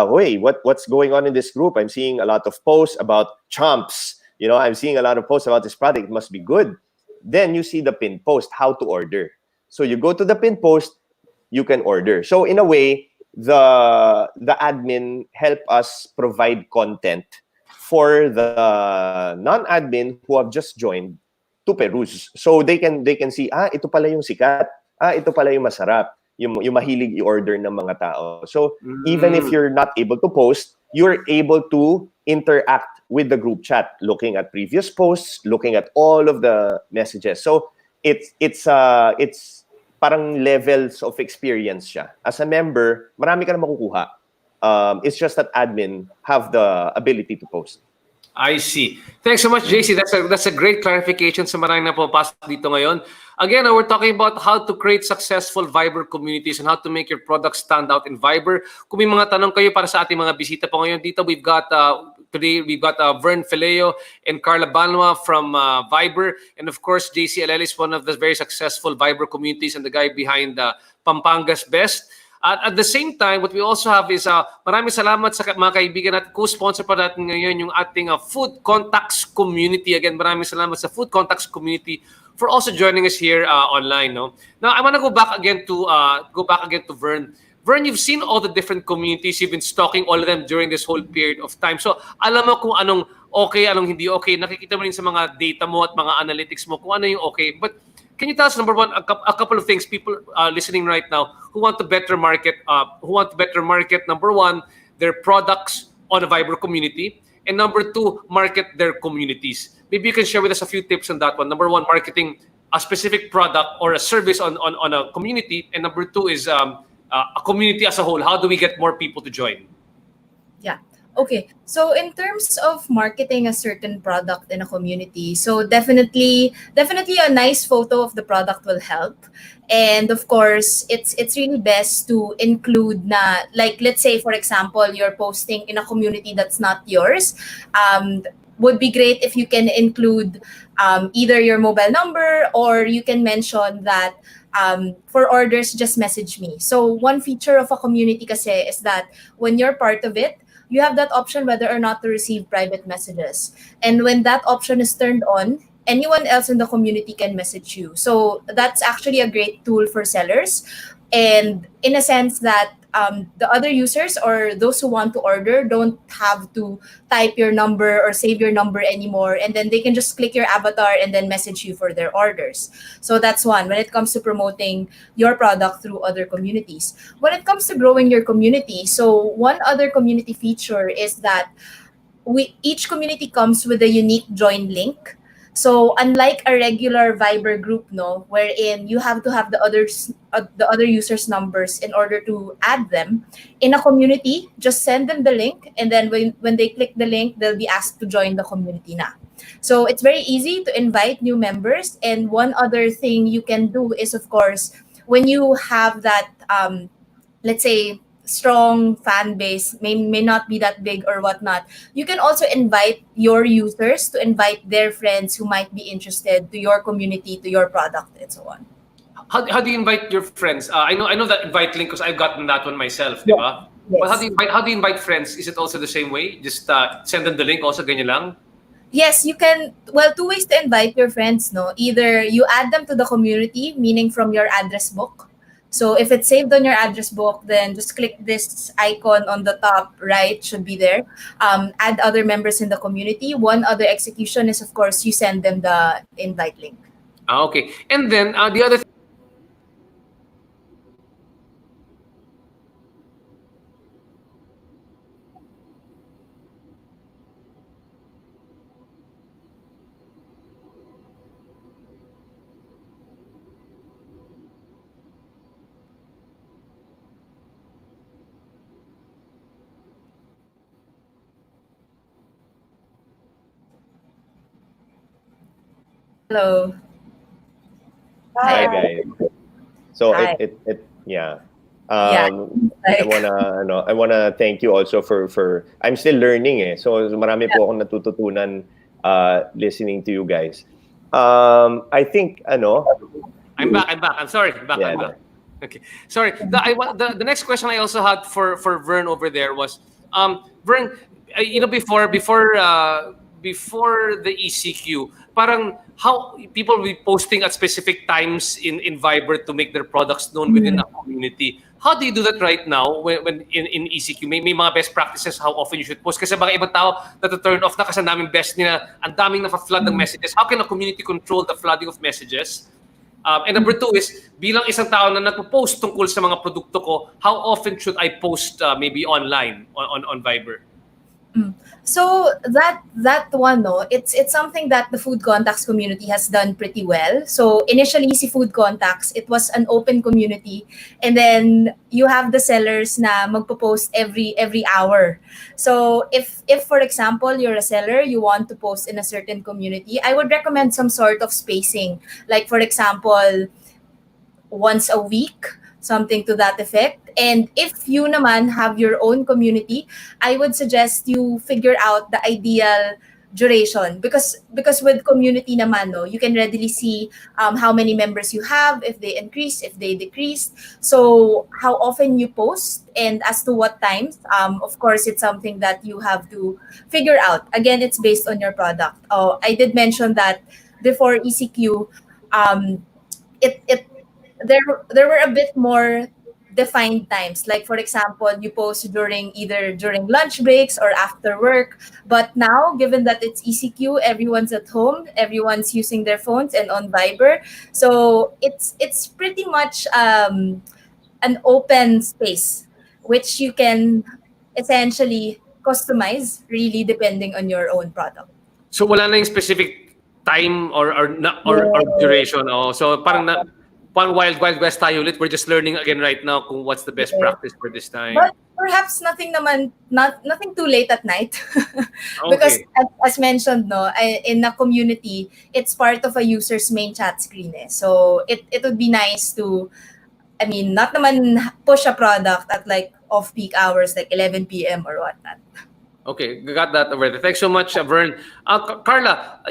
Wait, what's going on in this group? I'm seeing a lot of posts about chomps. I'm seeing a lot of posts about this product. It must be good. Then you see the pinned post, how to order. So you go to the pinned post, you can order. So in a way, the admin help us provide content for the non-admin who have just joined to peruse. So they can see, ito pala yung sikat. Ito pala yung masarap. Yung mahilig i-order ng mga tao. So even if you're not able to post, you're able to interact with the group chat, looking at previous posts, looking at all of the messages. So it's parang levels of experience siya. As a member, marami ka na makukuha. It's just that admin have the ability to post. I see. Thanks so much, JC. That's a great clarification sa maraming na pumapasok dito ngayon. Again, we're talking about how to create successful Viber communities and how to make your product stand out in Viber. Kung may mga tanong kayo para sa ating mga bisita po ngayon dito, today we've got Vern Feleo and Karla Banua from Viber, and of course JC Alelis, one of the very successful Viber communities and the guy behind Pampanga's Best. At the same time, what we also have is maraming salamat sa mga kaibigan at co-sponsor pa natin ngayon yung ating Food Contacts community. Again, maraming salamat sa Food Contacts community for also joining us here online. No? Now, I want to go back again to Vern. Vern, you've seen all the different communities. You've been stalking all of them during this whole period of time. So, alam mo kung anong okay, anong hindi okay. Nakikita mo rin sa mga data mo at mga analytics mo kung ano yung okay. But can you tell us, number one, a couple of things, people listening right now who want to better market, number one, their products on a Viber community, and number two, market their communities. Maybe you can share with us a few tips on that one. Number one, marketing a specific product or a service on a community, and number two is a community as a whole. How do we get more people to join? Yeah. Okay, so in terms of marketing a certain product in a community, so definitely a nice photo of the product will help. And of course, it's really best to include like let's say for example, you're posting in a community that's not yours. Would be great if you can include either your mobile number, or you can mention that for orders, just message me. So one feature of a community kasi is that when you're part of it, you have that option whether or not to receive private messages. And when that option is turned on, anyone else in the community can message you. So that's actually a great tool for sellers. And in a sense that the other users or those who want to order don't have to type your number or save your number anymore, and then they can just click your avatar and then message you for their orders. So that's one when it comes to promoting your product through other communities. When it comes to growing your community, so one other community feature is that each community comes with a unique join link. So unlike a regular Viber group, wherein you have to have the other users' numbers in order to add them, in a community, just send them the link, and then when they click the link, they'll be asked to join the community na. So it's very easy to invite new members. And one other thing you can do is, of course, when you have that, let's say, strong fan base, may not be that big or whatnot, you can also invite your users to invite their friends who might be interested to your community, to your product, and so on. How do you invite your friends? I know that invite link because I've gotten that one myself, di ba? Yes. But how do you invite friends? Is it also the same way? Just send them the link also, ganyan lang? Yes, you can. Well, two ways to invite your friends, Either you add them to the community, meaning from your address book. So if it's saved on your address book, then just click this icon on the top right, should be there. Add other members in the community. One other execution is, of course, you send them the invite link. Okay. And then the other thing, Hello. Hi guys. So Hi. yeah. Yeah. I wanna thank you also for I'm still learning So marami po akong natututunan listening to you guys. I think I'm back. I'm sorry. I'm back. Yeah, I'm back. Okay. Sorry. The next question I also had for Vern over there was, Vern, before the ECQ, parang how people will be posting at specific times in Viber to make their products known within a community. How do you do that right now when in ECQ? May mga best practices how often you should post? Kasi baka ibang tao turn off na kasi ang daming best nila, ang daming na-flood ng messages. How can a community control the flooding of messages? And number two is, bilang isang tao na nagpo-post tungkol sa mga produkto ko, how often should I post maybe online on Viber? So that one, no, it's something that the food contacts community has done pretty well. So initially, si food contacts, it was an open community, and then you have the sellers na magpo-post every hour. So if for example you're a seller, you want to post in a certain community, I would recommend some sort of spacing. Like for example, once a week, something to that effect. And if you naman have your own community, I would suggest you figure out the ideal duration, because with community naman, no, you can readily see how many members you have, if they increase, if they decrease, so how often you post and as to what times. Of course, it's something that you have to figure out. Again, it's based on your product. Oh, I did mention that before ECQ, um, it there were a bit more defined times, like for example you post during lunch breaks or after work. But now, given that it's ECQ, everyone's at home, everyone's using their phones and on Viber, so it's pretty much an open space which you can essentially customize, really depending on your own product. So wala na yung specific time or duration. Oh, so parang wild west tayo ulit. We're just learning again right now kung what's the best Yeah. practice for this time. But perhaps nothing too late at night. Because Okay. as mentioned, no, in a community, it's part of a user's main chat screen. Eh. So it would be nice to, I mean, not naman push a product at like off-peak hours, like 11 p.m. or whatnot. Okay, got that already. Thanks so much, Vern. Carla,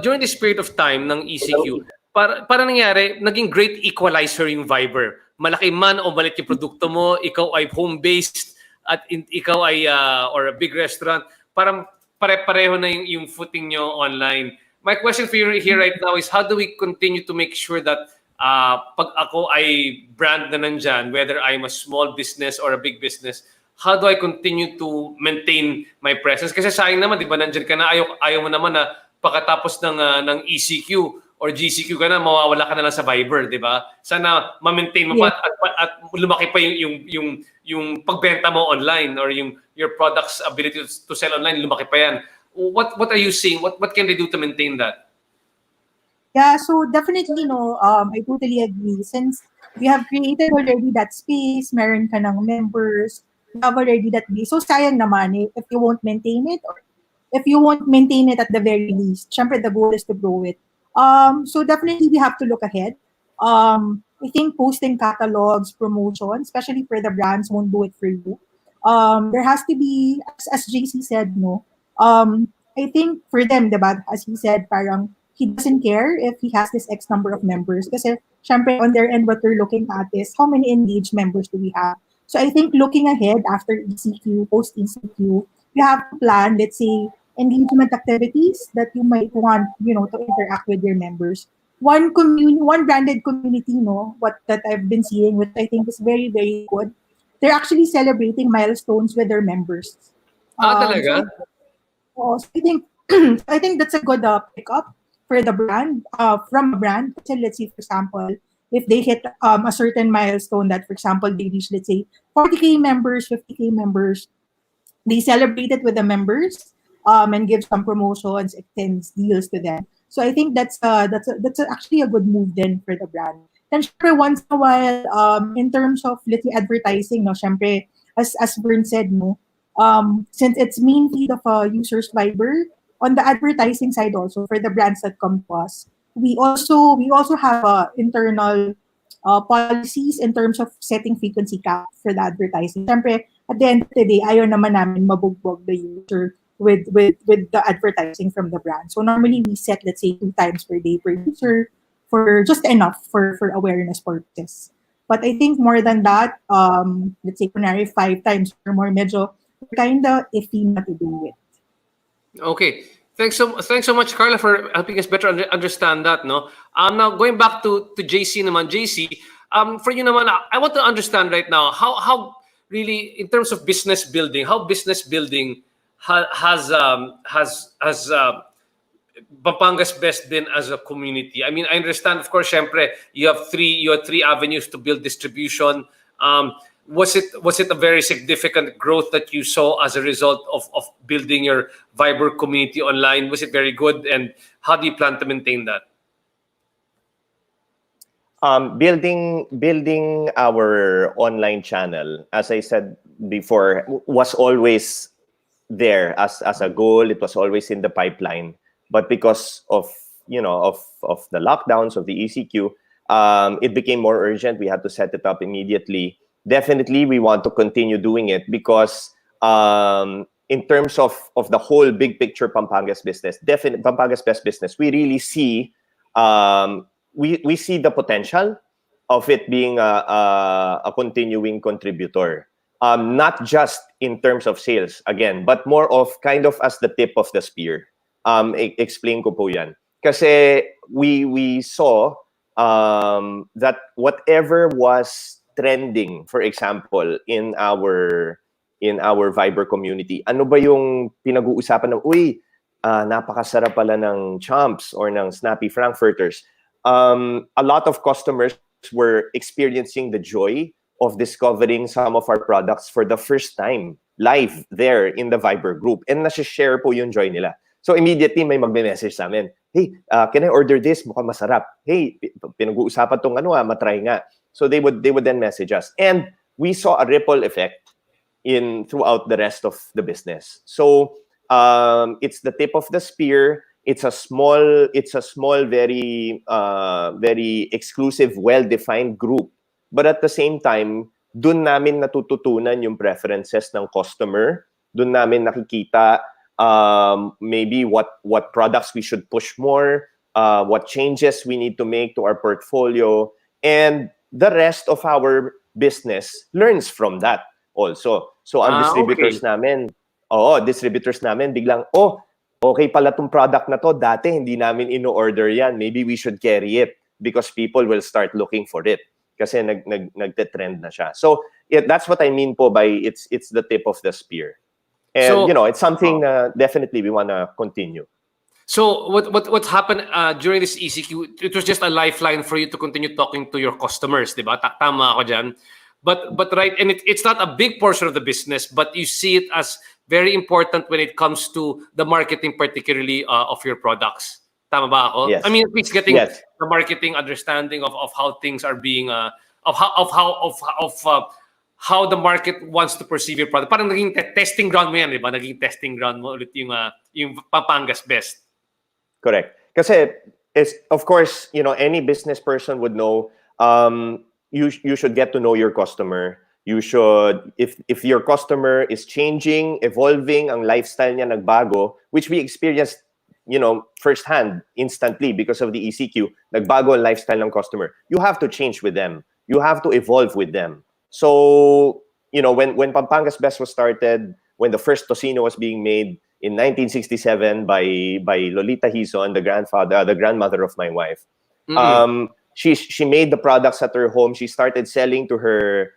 during this period of time ng ECQ, para nangyari, naging great equalizer yung Viber. Malaki man o malit yung produkto mo, ikaw ay home-based at ikaw ay or a big restaurant, parang pare-pareho na yung footing nyo online. My question for you here right now is how do we continue to make sure that pag ako ay brand na nandyan, whether I'm a small business or a big business, how do I continue to maintain my presence? Kasi sayang naman, di ba, nandyan ka na, ayaw mo naman na pagkatapos ng ECQ or GCQ ka na, mawawala ka na lang sa Viber, di ba? Sana ma-maintain mo pa at lumaki pa yung pagbenta mo online or your product's ability to sell online, lumaki pa yan. What are you seeing? What can they do to maintain that? Yeah, so definitely no, I totally agree. Since we have created already that space, meron ka ng members, you have already that base. So sayang naman if you won't maintain it, or if you won't maintain it at the very least. Syempre the goal is to grow it. So definitely we have to look ahead. I think posting catalogs, promotions, especially for the brands, won't do it for you. There has to be, as JC said, no. I think for them, diba, as he said, parang he doesn't care if he has this X number of members. Kasi syempre on their end, what they're looking at is how many engaged members do we have. So I think looking ahead after ECQ, post ECQ, you have to plan, let's say, engagement activities that you might want, to interact with your members. One branded community, what that I've been seeing, which I think is very, very good. They're actually celebrating milestones with their members. Talaga? So I think I think that's a good pickup for the brand, from a brand. So let's say, for example, if they hit a certain milestone that, for example, they reach, let's say, 40K members, 50K members, they celebrate it with the members, and give some promotions, extends deals to them. So I think that's actually a good move then for the brand. And syempre, once in a while, in terms of, let's say, advertising, no, syempre, as Vern said, no, since it's main feed of a user's Viber, on the advertising side also, for the brands that come to us, we also have internal policies in terms of setting frequency cap for the advertising. Syempre, at the end of the day, ayaw naman namin mabugbog the user with the advertising from the brand. So normally we set, let's say, 2 times per day per user, for just enough for awareness purposes. But I think more than that, let's say, kunwari 5 times or more, medyo kinda iffy na to do it. Okay. Thanks so much, Carla, for helping us better understand that. No. Now going back to JC naman, JC. For you naman, I want to understand right now how really in terms of business building, how business building has Pampanga's best been as a community. I mean, I understand, of course, syempre, you have three avenues to build distribution. was it a very significant growth that you saw as a result of building your Viber community online? Was it very good, and how do you plan to maintain that? Building our online channel, as I said before, was always there as a goal. It was always in the pipeline, but because of the lockdowns of the ECQ, it became more urgent. We had to set it up immediately. Definitely, we want to continue doing it because in terms of the whole big picture Pampanga's business, definitely Pampanga's best business, we really see we see the potential of it being a continuing contributor. Not just in terms of sales, again, but more of kind of as the tip of the spear. Explain ko po yan. Kasi we saw that whatever was trending, for example, in our Viber community, ano ba yung pinag-uusapan ng, napakasarap pala ng chomps or ng snappy frankfurters. A lot of customers were experiencing the joy of discovering some of our products for the first time live there in the Viber group, and nasi-share po yung joy nila. So immediately may magme-message sa amin, hey, can I order this? Mukhang masarap. Hey, pinag-uusapan tong matry nga. So they would then message us, and we saw a ripple effect throughout the rest of the business. So it's the tip of the spear. It's a small, very exclusive, well-defined group. But at the same time, dun namin natututunan yung preferences ng customer. Dun namin nakikita maybe what products we should push more, what changes we need to make to our portfolio, and the rest of our business learns from that also. So ang distributors namin, biglang, okay pala tong product na to, dati hindi namin ino-order yan. Maybe we should carry it because people will start looking for it. Kasi nagte-trend na siya. So that's what I mean po by it's the tip of the spear. And so, it's something definitely we want to continue. So what happened during this ECQ? It was just a lifeline for you to continue talking to your customers, di ba? Tama ako dyan. But right, and it's not a big portion of the business, but you see it as very important when it comes to the marketing, particularly of your products. Tama ba ako? Yes. I mean, it's getting the marketing understanding of how things are being how the market wants to perceive your product. Parang naging testing ground mo yan, di ba? Naging testing ground mo ulit yung Pampanga's best. Correct. Kasi of course, any business person would know you should get to know your customer. You should, if your customer is changing, evolving, ang lifestyle niya nagbago, which we experienced, firsthand, instantly because of the ECQ, nagbago ang lifestyle ng customer. You have to change with them. You have to evolve with them. So, when Pampanga's Best was started, when the first tocino was being made in 1967 by Lolita Hizon, the grandmother of my wife, she made the products at her home. She started selling to her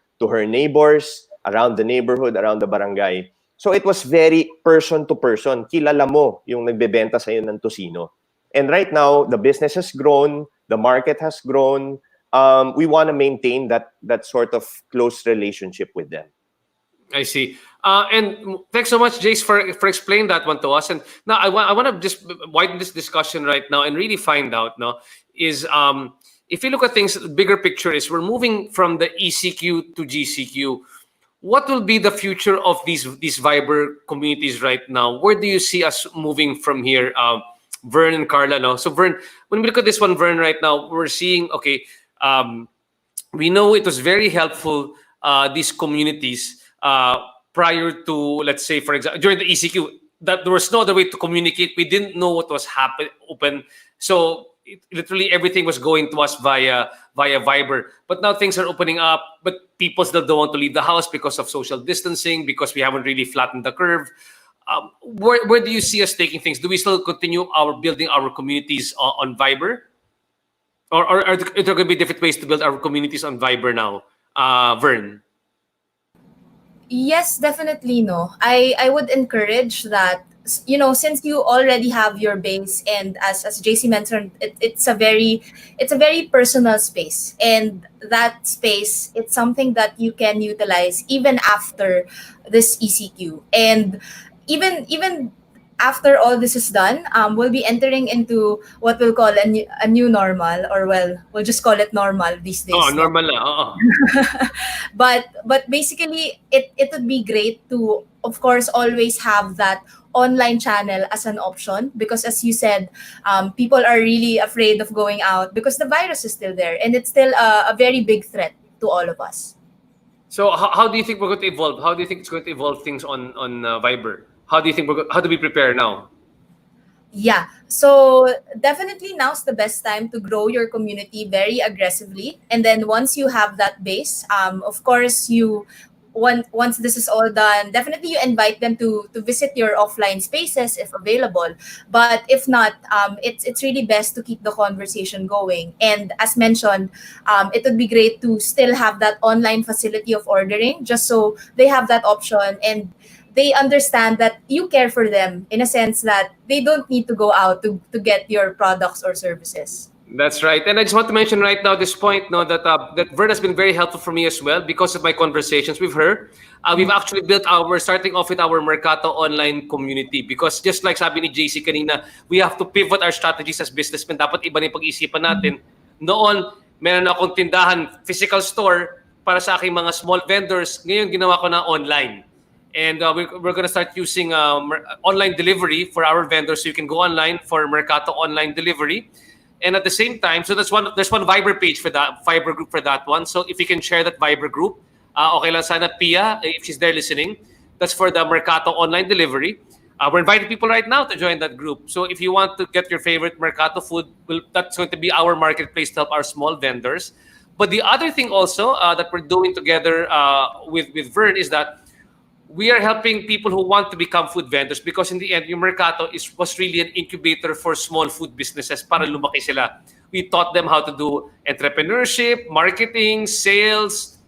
neighbors around the neighborhood, around the barangay. So it was very person to person. Kilala mo yung nagbebenta sa'yo ng tocino. And right now, the business has grown, the market has grown. We want to maintain that sort of close relationship with them. I see. And thanks so much, Jace, for explaining that one to us. And now I want to just widen this discussion right now and really find out, is if you look at things, the bigger picture is we're moving from the ECQ to GCQ. What will be the future of these Viber communities right now? Where do you see us moving from here, Vern and Karla? No? So Vern, when we look at this one, Vern, right now, we're seeing, we know it was very helpful, these communities, prior to, let's say, for example, during the ECQ, that there was no other way to communicate. We didn't know what was open. So literally everything was going to us via Viber. But now things are opening up, but people still don't want to leave the house because of social distancing, because we haven't really flattened the curve. Where do you see us taking things? Do we still continue building our communities on Viber? Or are there going to be different ways to build our communities on Viber now? Vern? Yes, definitely, no. I would encourage that since you already have your base, and as JC mentioned, it's a very personal space, and that space, it's something that you can utilize even after this ECQ, and even after all this is done, we'll be entering into what we'll call a new normal, or well, we'll just call it normal these days. Oh, No? normal na. Oo. But basically, it would be great to, of course, always have that online channel as an option, because as you said, people are really afraid of going out because the virus is still there, and it's still a very big threat to all of us. So how do you think we're going to evolve? How do you think it's going to evolve things on Viber? How do you think how do we prepare now? Yeah. So definitely now's the best time to grow your community very aggressively. And then once you have that base, of course, once this is all done, definitely you invite them to visit your offline spaces if available. But if not, it's really best to keep the conversation going. And as mentioned, it would be great to still have that online facility of ordering, just so they have that option, and they understand that you care for them, in a sense that they don't need to go out to get your products or services. That's right. And I just want to mention right now this point, no, that Vern has been very helpful for me as well because of my conversations with her. We've actually we're starting off with our Mercato online community, because just like sabi ni JC kanina, we have to pivot our strategies as businessmen. Dapat iba na yung pag-isipan natin. Noon, meron akong tindahan, physical store para sa aking mga small vendors. Ngayon, ginawa ko na online. And we're going to start using online delivery for our vendors, so you can go online for Mercato online delivery. And at the same time, so there's one Viber page for that, Viber group for that one. So if you can share that Viber group, okay lang sana Pia, if she's there listening, that's for the Mercato online delivery. We're inviting people right now to join that group. So if you want to get your favorite Mercato food, that's going to be our marketplace to help our small vendors. But the other thing also that we're doing together with Vern is that we are helping people who want to become food vendors, because in the end, yung Mercato was really an incubator for small food businesses para lumaki sila. We taught them how to do entrepreneurship, marketing, sales,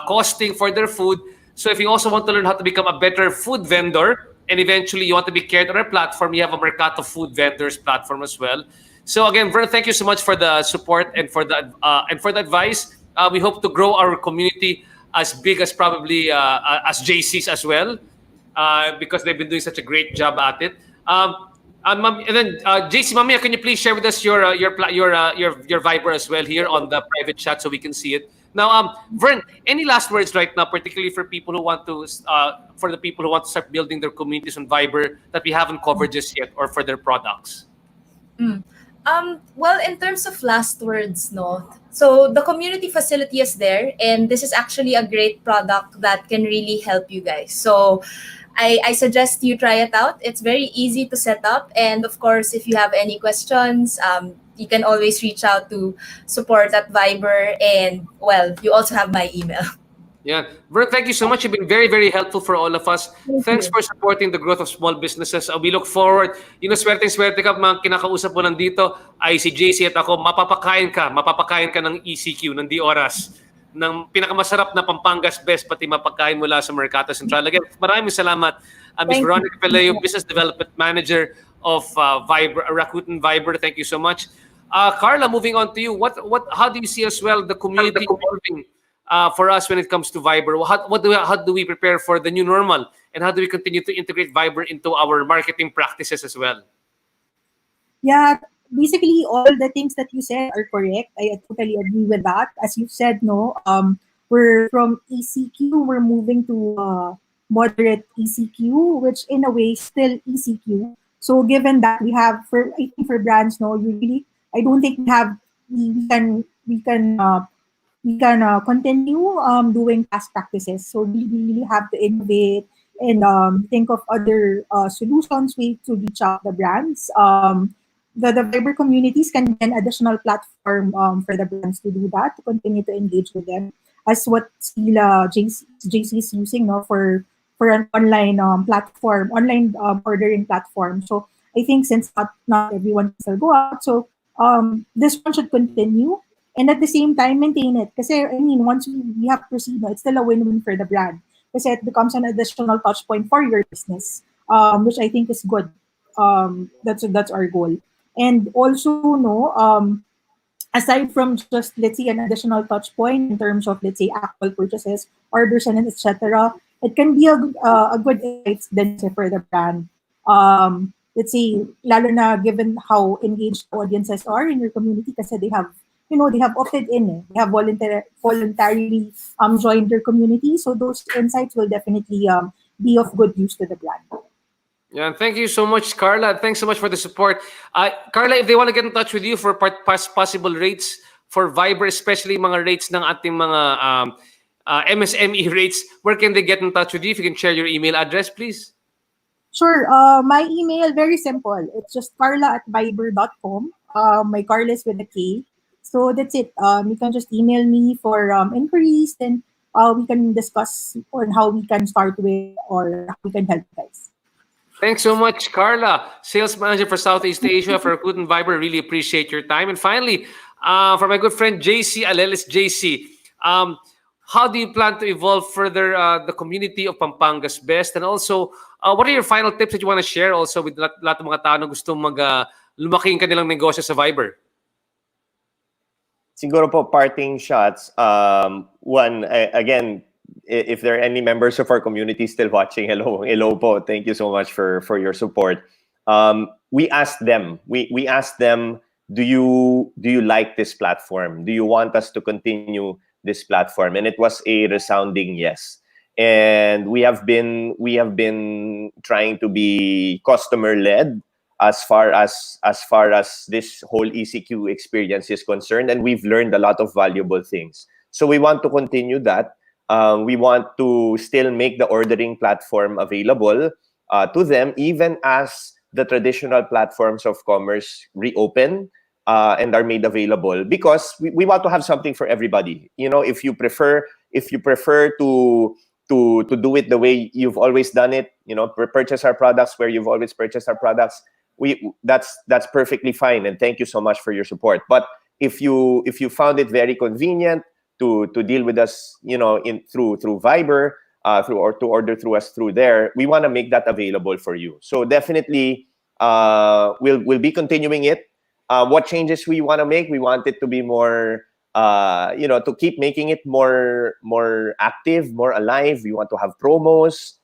costing for their food. So if you also want to learn how to become a better food vendor, and eventually you want to be cared on our platform, you have a Mercato food vendors platform as well. So again, Vern, thank you so much for the support and for the advice. We hope to grow our community as big as probably as JC's as well, because they've been doing such a great job at it. And then JC, Mamia, can you please share with us your Viber as well here on the private chat so we can see it. Now, Vern, any last words right now, particularly for people who want to start building their communities on Viber that we haven't covered just yet, or for their products? Well, in terms of last words, no. So the community facility is there, and this is actually a great product that can really help you guys. So I suggest you try it out. It's very easy to set up, and of course, if you have any questions, you can always reach out to support at Viber, and well, you also have my email. Yeah. Vern, thank you so much. You've been very, very helpful for all of us. Thanks for supporting the growth of small businesses. We look forward. Swerte ka, mga kinakausap mo nandito ay si JC at ako. Mapapakain ka ng ECQ, ng D-Oras, ng pinakamasarap na Pampanga's best, pati mapakain mula sa Mercato Centrale. Again, maraming salamat. Ms. Veronica Feleo, Business Development Manager of Rakuten Viber. Thank you so much. Karla, moving on to you. How do you see as well the community evolving for us when it comes to Viber? How do we prepare for the new normal, and how do we continue to integrate Viber into our marketing practices as well? Yeah, basically all the things that you said are correct. I totally agree with that. As you said, no, we're from ECQ, we're moving to moderate ECQ, which in a way still ECQ. So given that we have, I think for brands, no, I don't think we can continue doing past practices. So we really have to innovate and think of other solutions, ways to reach out the brands. The Viber communities can be an additional platform for the brands to do that, to continue to engage with them, as what JC is using, no, for an online platform, online ordering platform. So I think since not everyone can still go out, so this one should continue. And at the same time, maintain it. Because, I mean, once we have proceeded, it's still a win-win for the brand. Because it becomes an additional touch point for your business. which I think is good. That's our goal. And also, no, aside from just, let's say, an additional touch point in terms of, let's say, actual purchases, orders, and etc., it can be a good insights then for the brand. Let's say, lalo na given how engaged audiences are in your community kasi they have, they have opted in, they have voluntarily joined your community. So those insights will definitely be of good use to the brand. Yeah, and thank you so much, Karla. Thanks so much for the support. Karla, if they want to get in touch with you for possible rates for Viber, especially mga rates ng ating mga MSME rates, where can they get in touch with you? If you can share your email address, please. Sure. My email, very simple. It's just karla@viber.com. My Karla is with a K. So that's it. You can just email me for inquiries, then we can discuss on how we can start with or how we can help you guys. Thanks so much, Karla, Sales Manager for Southeast Asia for Rakuten Viber. Really appreciate your time. And finally, for my good friend JC Alelis, JC, how do you plan to evolve further the community of Pampanga's Best? And also, what are your final tips that you want to share also with lahat ng mga tao na gusto lumaki ang kanilang negosyo sa Viber? Siguro po, parting shots. One, again, if there are any members of our community still watching, hello po. Thank you so much for your support. We asked them, do you like this platform? Do you want us to continue this platform? And it was a resounding yes. And we have been trying to be customer led as far as this whole ECQ experience is concerned, and we've learned a lot of valuable things. So we want to continue that. We want to still make the ordering platform available to them, even as the traditional platforms of commerce reopen and are made available, because we want to have something for everybody. If you prefer to do it the way you've always done it, purchase our products where you've always purchased our products, that's perfectly fine, and thank you so much for your support. But if you found it very convenient to deal with us, through Viber, or to order through us through there, we want to make that available for you. So definitely, we'll be continuing it. What changes we want to make? We want it to be more, to keep making it more active, more alive. We want to have promos,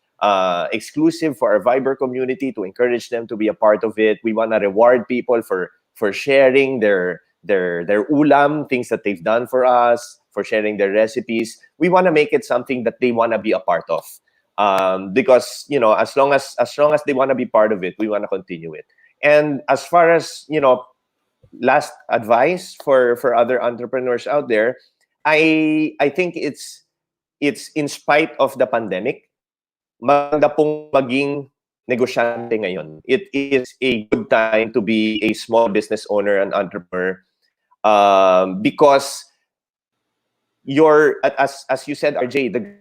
exclusive for our Viber community to encourage them to be a part of it. We want to reward people for sharing their ulam, things that they've done for us, for sharing their recipes. We want to make it something that they want to be a part of, because as long as they want to be part of it, we want to continue it. And as far as last advice for other entrepreneurs out there, I think it's in spite of the pandemic, maganda pong maging negosyante ngayon. It is a good time to be a small business owner and entrepreneur, because as you said, RJ, the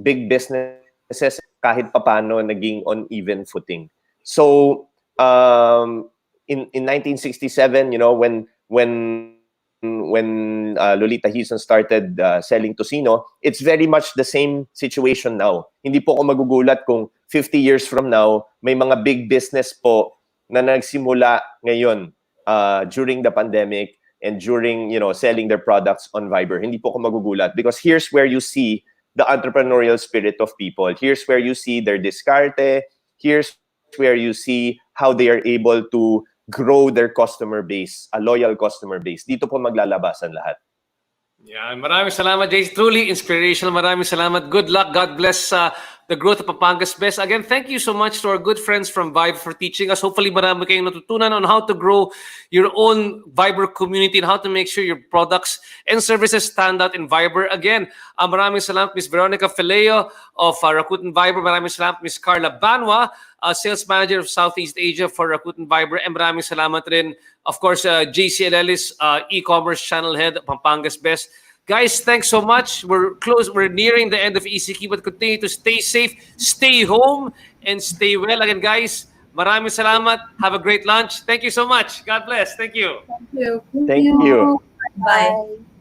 big businesses kahit papano naging on even footing. So in 1967, when Lolita Hison started selling tocino, it's very much the same situation now. Hindi po ako magugulat kung 50 years from now, may mga big business po na nagsimula ngayon during the pandemic and during selling their products on Viber. Hindi po ako magugulat, because here's where you see the entrepreneurial spirit of people. Here's where you see their diskarte. Here's where you see how they are able to grow their customer base, a loyal customer base. Dito po maglalabasan lahat. Yeah, maraming salamat, Jay. Truly inspirational. Maraming salamat. Good luck. God bless the growth of Pampanga's Best. Again, thank you so much to our good friends from Viber for teaching us. Hopefully, marami kayong natutunan on how to grow your own Viber community and how to make sure your products and services stand out in Viber. Again, maraming salamat, Ms. Veronica Feleo of Rakuten Viber. Maraming salamat, Ms. Karla Banua, Sales Manager of Southeast Asia for Rakuten Viber. And maraming salamat rin, of course, JC Alelis, e-commerce channel head of Pampanga's Best. Guys, thanks so much. We're close. We're nearing the end of ECQ, but continue to stay safe, stay home, and stay well. Again, guys, maraming salamat. Have a great lunch. Thank you so much. God bless. Thank you. Thank you. Thank you. Bye.